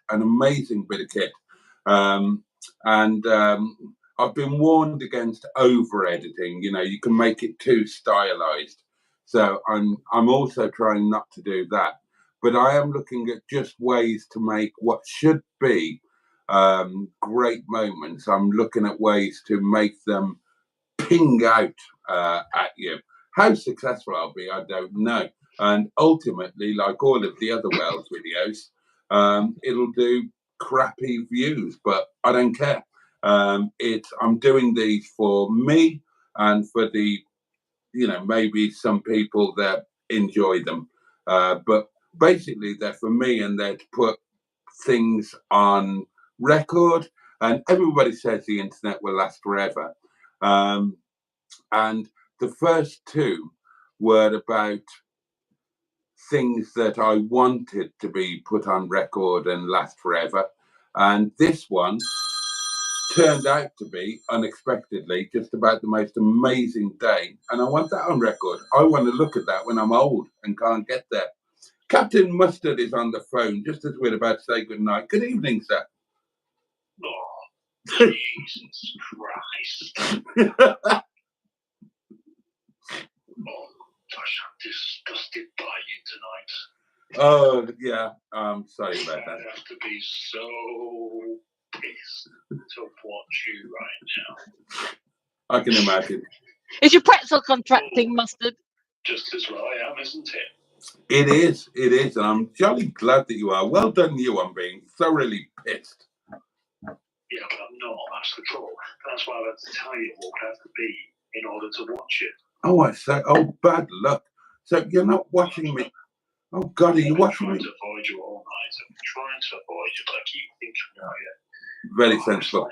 Speaker 3: I've been warned against over editing. You can make it too stylized, so I'm also trying not to do that. But I am looking at just ways to make what should be great moments. I'm looking at ways to make them ping out at you. How successful I'll be, I don't know. And ultimately, like all of the other Wales videos, it'll do crappy views, but I don't care. I'm doing these for me and for the, maybe some people that enjoy them. But basically, they're for me, and they're to put things on record. And everybody says the internet will last forever. And the first two were about things that I wanted to be put on record and last forever. And this one turned out to be, unexpectedly, just about the most amazing day. And I want that on record. I want to look at that when I'm old and can't get there. Captain Mustard is on the phone just as we're about to say goodnight. Good evening, sir.
Speaker 4: Oh, Jesus Christ. Oh, gosh, I'm disgusted by you tonight.
Speaker 3: Oh, yeah. I'm sorry about that.
Speaker 4: I have to be so pissed to watch you right now.
Speaker 3: I can imagine.
Speaker 2: Is your pretzel contracting, Mustard?
Speaker 4: Just as well I am, isn't it?
Speaker 3: It is. It is. And I'm jolly glad that you are. Well done, you, on being thoroughly pissed.
Speaker 4: Yeah, but I'm not. That's the trouble. That's why I had to tell you what I have to be in order to watch it.
Speaker 3: Oh, I say. Oh, bad luck. So you're not watching me. Oh, God, are you watching me?
Speaker 4: I've been trying to avoid you all night. I've been trying to avoid you, but I keep thinking about you.
Speaker 3: Very sensible.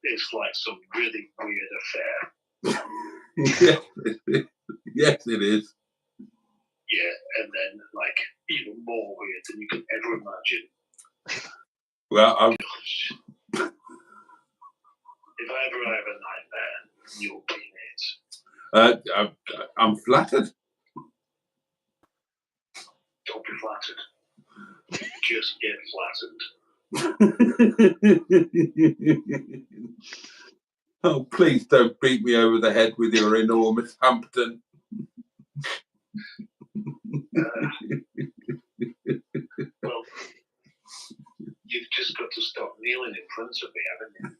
Speaker 4: It's like some really weird affair.
Speaker 3: Yes, it is.
Speaker 4: Yeah, and then, like, even more weird than you could ever imagine.
Speaker 3: Well,
Speaker 4: if I ever have a nightmare, you'll be in it.
Speaker 3: I'm flattered.
Speaker 4: Don't be flattered. Just get flattened.
Speaker 3: Oh, please don't beat me over the head with your enormous Hampton.
Speaker 4: Well, you've just got to stop kneeling in front of me, haven't you?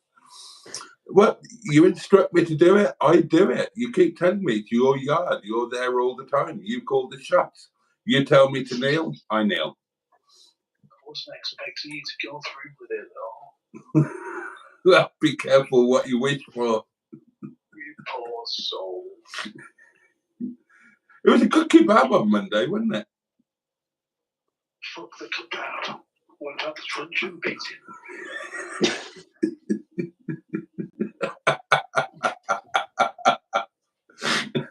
Speaker 3: Well, you instruct me to do it, I do it. You keep telling me it's your yard, you're there all the time, you call the shots. You tell me to kneel, I kneel.
Speaker 4: I wasn't expecting you to go through with it at all.
Speaker 3: Well, be careful what you wish for.
Speaker 4: You poor soul.
Speaker 3: It was a good kebab on Monday, wasn't it?
Speaker 4: Fuck the kebab. What about the truncheon beating?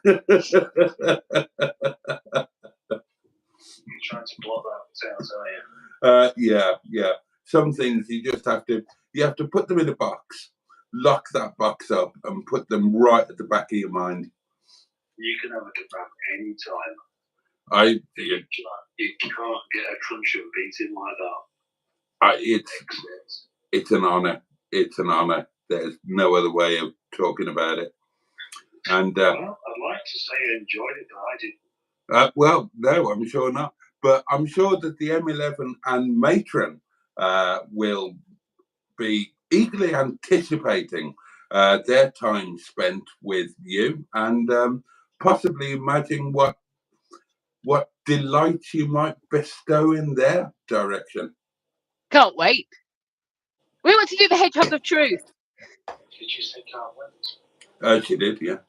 Speaker 4: You're trying to blot that out, are you?
Speaker 3: Yeah. Some things you just have to put them in a box, lock that box up, and put them right at the back of your mind.
Speaker 4: You can have a kebab anytime. You can't get a truncheon beating like that.
Speaker 3: It's an honour. It's an honour. There's no other way of talking about it. And
Speaker 4: well, I'd like to say I enjoyed it, but I didn't.
Speaker 3: Well, no, I'm sure not. But I'm sure that the M11 and Matron will be eagerly anticipating their time spent with you, and possibly imagine what delights you might bestow in their direction.
Speaker 2: Can't wait. We want to do the Hedgehog of Truth.
Speaker 4: Did you say can't wait?
Speaker 3: She did, yeah.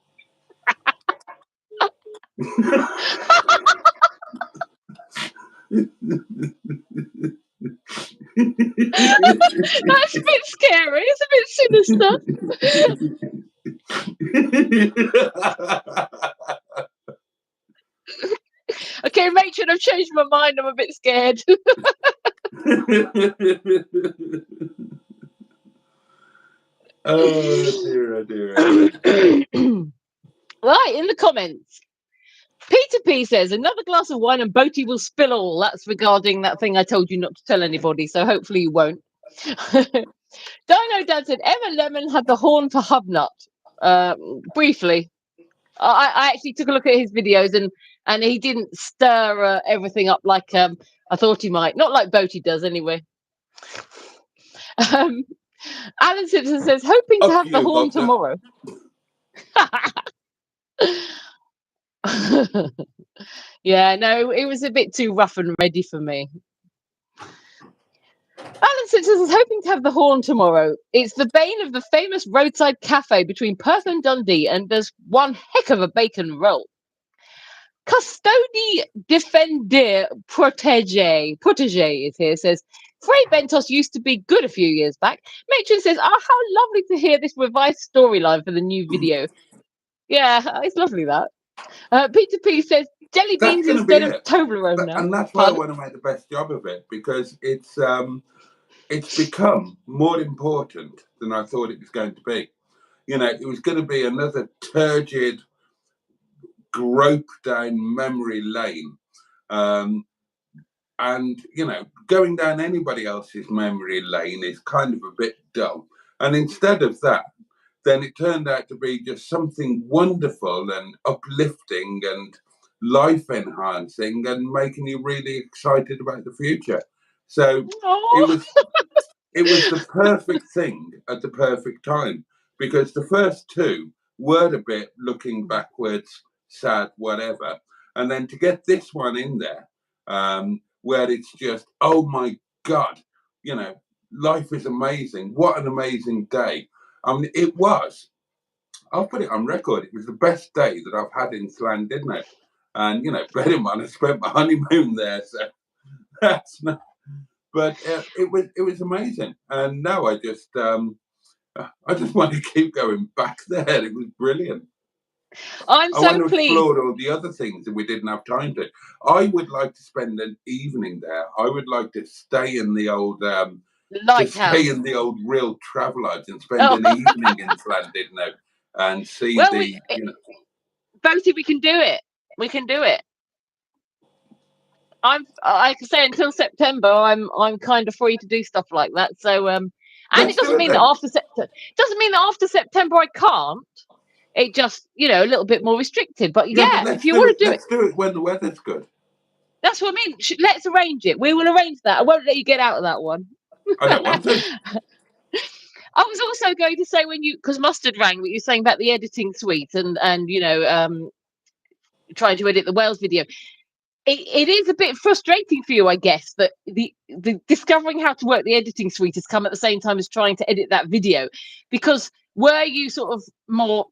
Speaker 2: That's a bit scary. It's a bit sinister. Okay, Matron, I've changed my mind. I'm a bit scared.
Speaker 3: Oh dear.
Speaker 2: Right, in the comments, Peter P says another glass of wine and Boaty will spill all. That's regarding that thing I told you not to tell anybody, so hopefully you won't. Dino Dad said Emma Lemon had the horn for Hubnut. Briefly, I actually took a look at his videos and he didn't stir everything up like I thought he might. Not like Boaty does, anyway. Alan Simpson says hoping to have the horn tomorrow. Yeah, no, it was a bit too rough and ready for me. Alan Simpson is hoping to have the horn tomorrow. It's the bane of the famous roadside cafe between Perth and Dundee, and there's one heck of a bacon roll. Custody Defender Protege is here, says, Frey Bentos used to be good a few years back. Matron says, how lovely to hear this revised storyline for the new video. Yeah, it's lovely that. Peter P says, jelly
Speaker 3: That's
Speaker 2: beans
Speaker 3: going to be
Speaker 2: instead of
Speaker 3: it.
Speaker 2: Toblerone now.
Speaker 3: And that's why
Speaker 2: Pardon?
Speaker 3: I want to make the best job of it, because it's become more important than I thought it was going to be. You know, it was going to be another turgid, grope down memory lane. And, you know, going down anybody else's memory lane is kind of a bit dull. And instead of that, then it turned out to be just something wonderful and uplifting and life enhancing and making you really excited about the future. So it was the perfect thing at the perfect time, because the first two were a bit looking backwards, sad, whatever. And then to get this one in there, where it's just, oh my God, you know, life is amazing. What an amazing day. I mean, it was, I'll put it on record, it was the best day that I've had in Llandudno. And, you know, bear in mind, I spent my honeymoon there, so that's not, but it was amazing. And now I just want to keep going back there. It was brilliant.
Speaker 2: I'm
Speaker 3: I
Speaker 2: so
Speaker 3: want to
Speaker 2: pleased.
Speaker 3: explore all the other things that we didn't have time to. I would like to spend an evening there. I would like to stay in the old real Travelodge and spend an evening in Llandudno and see
Speaker 2: Boaty, we can do it. We can do it. I can say until September, I'm kind of free to do stuff like that. So and it doesn't mean that after September I can't. It just, you know, a little bit more restricted. But yeah, if you want to do it,
Speaker 3: let's do it when the weather's good.
Speaker 2: That's what I mean. Let's arrange it. We will arrange that. I won't let you get out of that one.
Speaker 3: I don't want to.
Speaker 2: I was also going to say, because Mustard rang, what you're saying about the editing suite and you know, trying to edit the Wales video. It is a bit frustrating for you, I guess, that the discovering how to work the editing suite has come at the same time as trying to edit that video. Because were you sort of more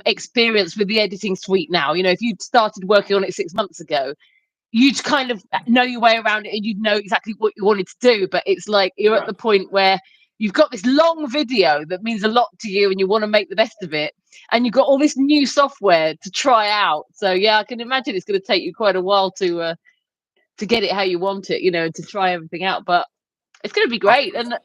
Speaker 2: experienced with the editing suite now? You know, if you'd started working on it 6 months ago, you'd kind of know your way around it and you'd know exactly what you wanted to do. But it's like you're at the point where you've got this long video that means a lot to you and you want to make the best of it. And you've got all this new software to try out. So, yeah, I can imagine it's going to take you quite a while to get it how you want it, you know, to try everything out. But it's going to be great. And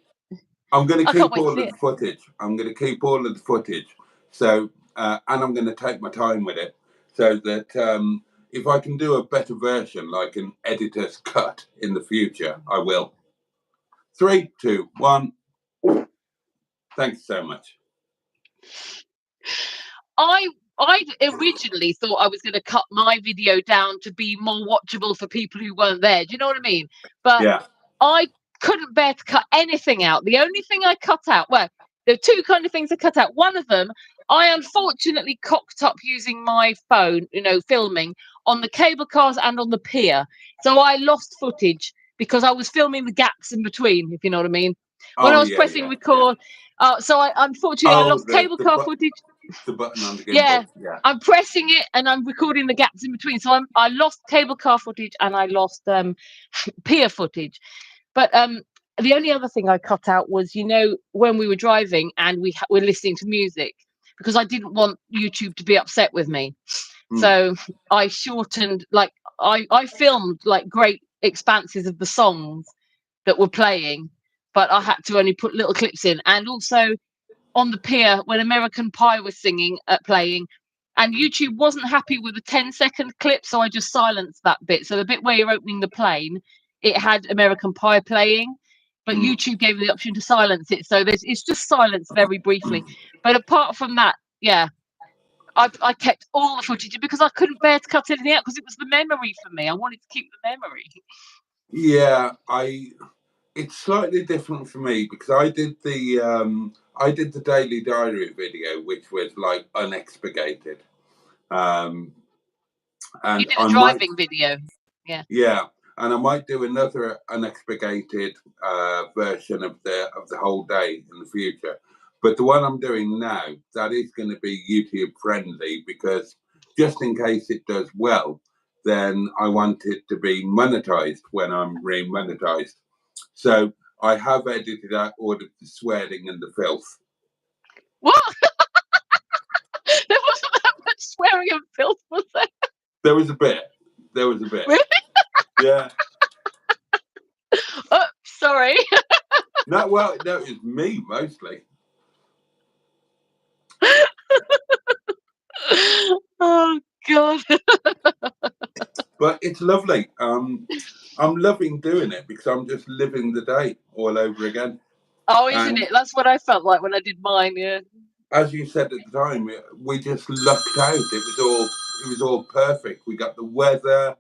Speaker 3: I'm going to keep all of the footage. I'm going to keep all of the footage. So, and I'm going to take my time with it so that if I can do a better version, like an editor's cut in the future, I will. 3, 2, 1. Thanks so much.
Speaker 2: I originally thought I was going to cut my video down to be more watchable for people who weren't there. Do you know what I mean? But yeah. I couldn't bear to cut anything out. The only thing I cut out, well, there are two kind of things I cut out. One of them, I unfortunately cocked up using my phone, you know, filming on the cable cars and on the pier. So I lost footage because I was filming the gaps in between, if you know what I mean. When I was pressing record. So I unfortunately I lost cable car footage.
Speaker 3: The button on the
Speaker 2: gimbal. Yeah, I'm pressing it and I'm recording the gaps in between. So I lost cable car footage and I lost pier footage. But the only other thing I cut out was, you know, when we were driving and we were listening to music, because I didn't want YouTube to be upset with me. So I shortened, like I filmed like great expanses of the songs that were playing, but I had to only put little clips in. And also on the pier when American Pie was playing, and YouTube wasn't happy with the 10-second clip, so I just silenced that bit. So the bit where you're opening the plane, it had American Pie playing, but YouTube gave me the option to silence it. So it's just silenced very briefly. But apart from that, yeah, I kept all the footage because I couldn't bear to cut anything out because it was the memory for me. I wanted to keep the memory.
Speaker 3: Yeah, it's slightly different for me because I did the daily diary video, which was like unexpurgated. And
Speaker 2: you did a driving video. Yeah.
Speaker 3: Yeah. and I might do another unexpurgated version of the whole day in the future. But the one I'm doing now, that is going to be YouTube friendly, because just in case it does well, then I want it to be monetized when I'm re-monetized. So I have edited out all of the swearing and the filth.
Speaker 2: What? There wasn't that much swearing and filth, was there?
Speaker 3: There was a bit. There was a bit.
Speaker 2: Really?
Speaker 3: Yeah.
Speaker 2: Oh, sorry.
Speaker 3: No, well, no, it was me mostly.
Speaker 2: Oh God.
Speaker 3: But it's lovely. I'm loving doing it because I'm just living the day all over again.
Speaker 2: Oh, isn't it? That's what I felt like when I did mine. Yeah.
Speaker 3: As you said at the time, we just lucked out. It was all perfect. We got the weather,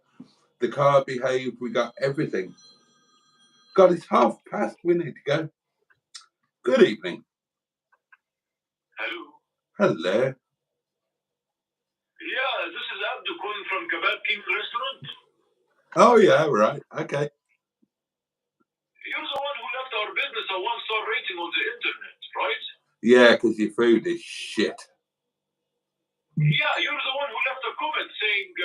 Speaker 3: the car behaved, we got everything. God, it's past. We need to go. Good evening.
Speaker 4: Hello.
Speaker 3: Hello.
Speaker 4: Yeah, this is Abdu calling from Kebab King restaurant.
Speaker 3: Oh yeah, right. Okay.
Speaker 4: You're the one who left our business a 1-star rating on the internet, right?
Speaker 3: Yeah, because your food is shit.
Speaker 4: Yeah, you're the one who left a comment saying,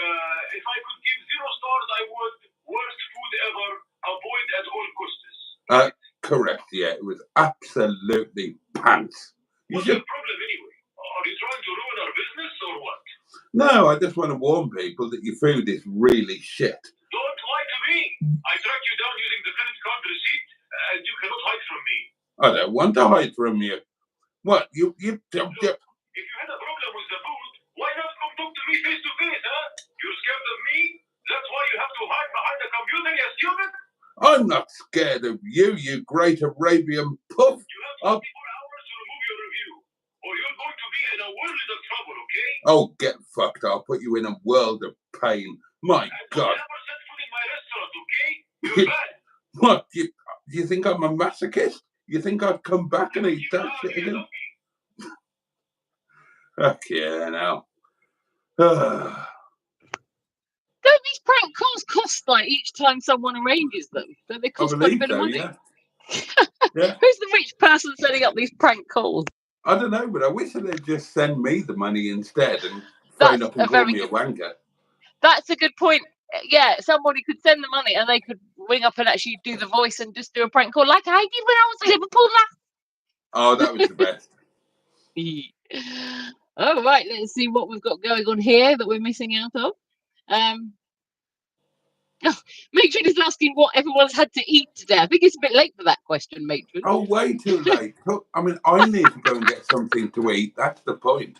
Speaker 4: if I could give 0 stars, I would. Worst food ever. Avoid at all costs.
Speaker 3: Correct. Yeah, it was absolutely pants.
Speaker 4: What's the problem anyway? Are you trying to ruin our business or what?
Speaker 3: No, I just want to warn people that your food is really shit.
Speaker 4: Don't lie to me. I tracked you down using the credit card receipt, and you cannot hide from me.
Speaker 3: I don't want to hide from you. What? You
Speaker 4: Look, if you had a problem with the food, why not come talk to me face to face, huh? You're scared of me? That's why you have to hide behind the computer, you stupid?
Speaker 3: I'm not scared of you, you great Arabian puff.
Speaker 4: You have 24 hours to remove your review, or you're going to be in a world of trouble, okay?
Speaker 3: Oh, get fucked. I'll put you in a world of pain. My
Speaker 4: And
Speaker 3: God.
Speaker 4: don't ever set foot in my restaurant, okay? You're bad.
Speaker 3: What? You think I'm a masochist? You think I'd come back and eat that shit again? Okay, now.
Speaker 2: Don't these prank calls cost like each time someone arranges them? Don't they cost quite a bit of money?
Speaker 3: Yeah. Yeah.
Speaker 2: Who's the rich person setting up these prank calls?
Speaker 3: I don't know, but I wish they'd just send me the money instead and phone up and call me a wanker.
Speaker 2: That's a good point. Yeah, somebody could send the money and they could ring up and actually do the voice and just do a prank call like I did when I was in Liverpool last.
Speaker 3: Oh, that was the best.
Speaker 2: Oh, right, let's see what we've got going on here that we're missing out of. Matron is asking what everyone's had to eat today. I think it's a bit late for that question, Matron.
Speaker 3: Oh, way too late. I mean, I need to go and get something to eat. That's the point.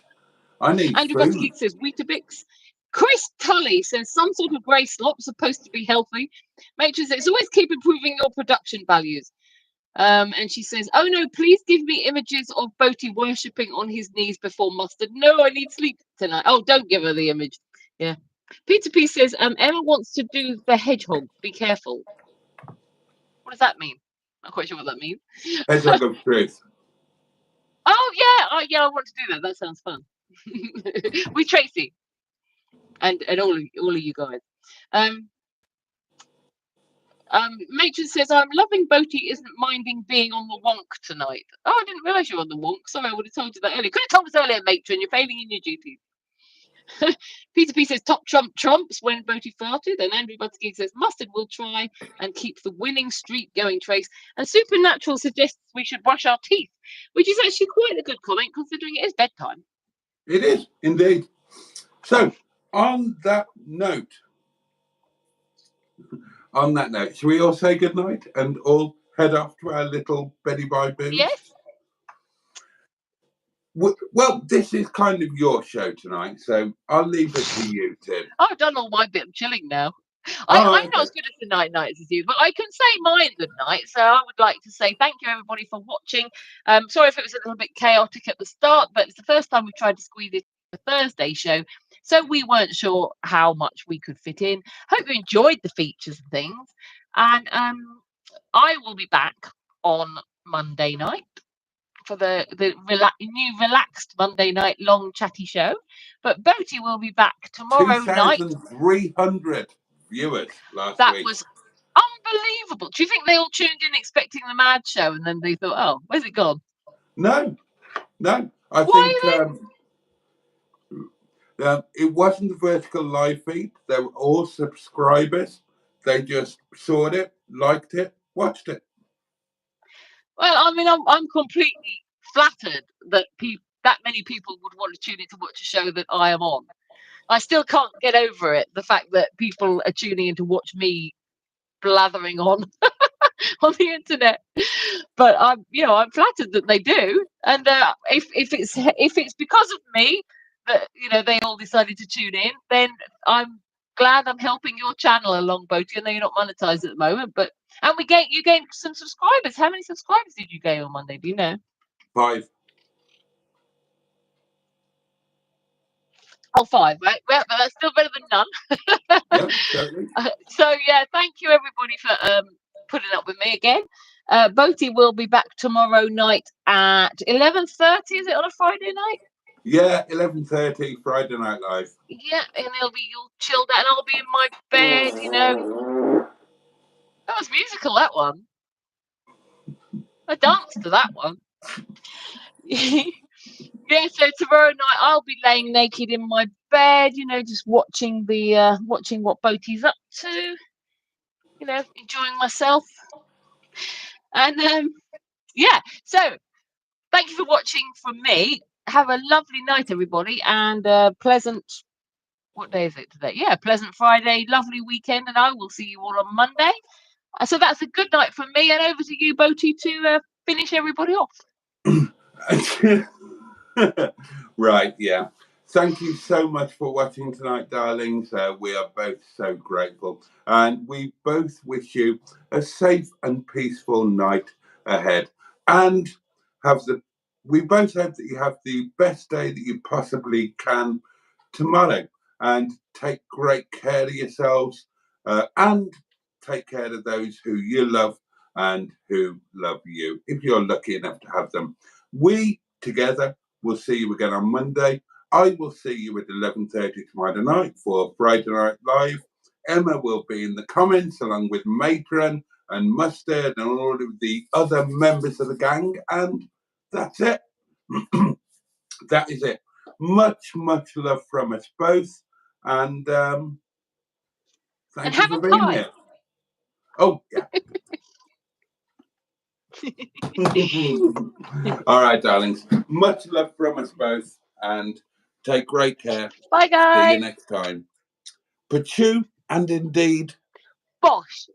Speaker 3: I need
Speaker 2: Andrew
Speaker 3: food.
Speaker 2: Buttigieg says Weetabix. Chris Tully says some sort of grey slop supposed to be healthy. Matron says always keep improving your production values. And she says, oh no, please give me images of Boaty worshipping on his knees before mustard. No, I need sleep tonight. Oh, don't give her the image. Yeah. Peter P says, Emma wants to do the hedgehog. Be careful. What does that mean? I'm not quite sure what that means.
Speaker 3: Hedgehog of truth.
Speaker 2: Oh yeah, I want to do that. That sounds fun. With Tracy and all of you guys. Matron says, I'm loving Boaty isn't minding being on the wonk tonight. Oh, I didn't realise you were on the wonk. Sorry, I would have told you that earlier. Could have told us earlier, Matron. You're failing in your duties. Peter P says, top trump trumps when Boaty farted. And Andrew Buttigieg says, mustard will try and keep the winning streak going, Trace. And Supernatural suggests we should brush our teeth, which is actually quite a good comment considering it is bedtime.
Speaker 3: It is, indeed. So, on that note, should we all say good night and all head off to our little Betty Bye Boos?
Speaker 2: Yes.
Speaker 3: Well, this is kind of your show tonight, so I'll leave it to you two.
Speaker 2: I've done all my bit of chilling now. I'm not as good at the nights as you, but I can say mine good night. So I would like to say thank you everybody for watching. Sorry if it was a little bit chaotic at the start, but it's the first time we tried to squeeze it a Thursday show, so we weren't sure how much we could fit in. Hope you enjoyed the features and things, and I will be back on Monday night for the new relaxed Monday night long chatty show, but Boaty will be back tomorrow night.
Speaker 3: 2,300 viewers last week.
Speaker 2: That was unbelievable. Do you think they all tuned in expecting the Mad Show and then they thought, oh, where's it gone?
Speaker 3: No. I
Speaker 2: Why
Speaker 3: think it wasn't the vertical live feed. They were all subscribers. They just saw it, liked it, watched it.
Speaker 2: Well, I mean, I'm completely flattered that that many people would want to tune in to watch a show that I am on. I still can't get over it, the fact that people are tuning in to watch me blathering on on the internet. But I'm flattered that they do. And if it's because of me that they all decided to tune in, then I'm glad I'm helping your channel along, Boaty. I know you're not monetized at the moment, but you gained some subscribers. How many subscribers did you gain on Monday? Do you know?
Speaker 3: 5.
Speaker 2: Oh, 5, right? Well, but that's still better than none.
Speaker 3: Yeah, totally.
Speaker 2: So yeah, thank you everybody for putting up with me again. Boaty will be back tomorrow night at 11:30. Is it on a Friday night?
Speaker 3: Yeah, 11:30 Friday Night Live.
Speaker 2: Yeah, and you'll chilled out, and I'll be in my bed. That was musical, that one. I danced to that one. Yeah, so tomorrow night I'll be laying naked in my bed, just watching watching what Boaty's up to, enjoying myself. And yeah, so thank you for watching from me. Have a lovely night, everybody, and pleasant. What day is it today? Yeah, pleasant Friday, lovely weekend, and I will see you all on Monday. So that's a good night from me, and over to you, Boaty, to finish everybody off.
Speaker 3: Right, yeah. Thank you so much for watching tonight, darlings. We are both so grateful, and we both wish you a safe and peaceful night ahead. And we both hope that you have the best day that you possibly can tomorrow. And take great care of yourselves, and take care of those who you love and who love you, if you're lucky enough to have them. We together will see you again on Monday. I will see you at 11:30 tomorrow night for Friday Night Live. Emma will be in the comments along with Matron and Mustard and all of the other members of the gang. And that's it. That is it. Much, much love from us both. And thank you for being here. Oh, yeah. All right, darlings. Much love from us both, and take great care.
Speaker 2: Bye, guys.
Speaker 3: See you next time. Pachoo and indeed.
Speaker 2: Bosh.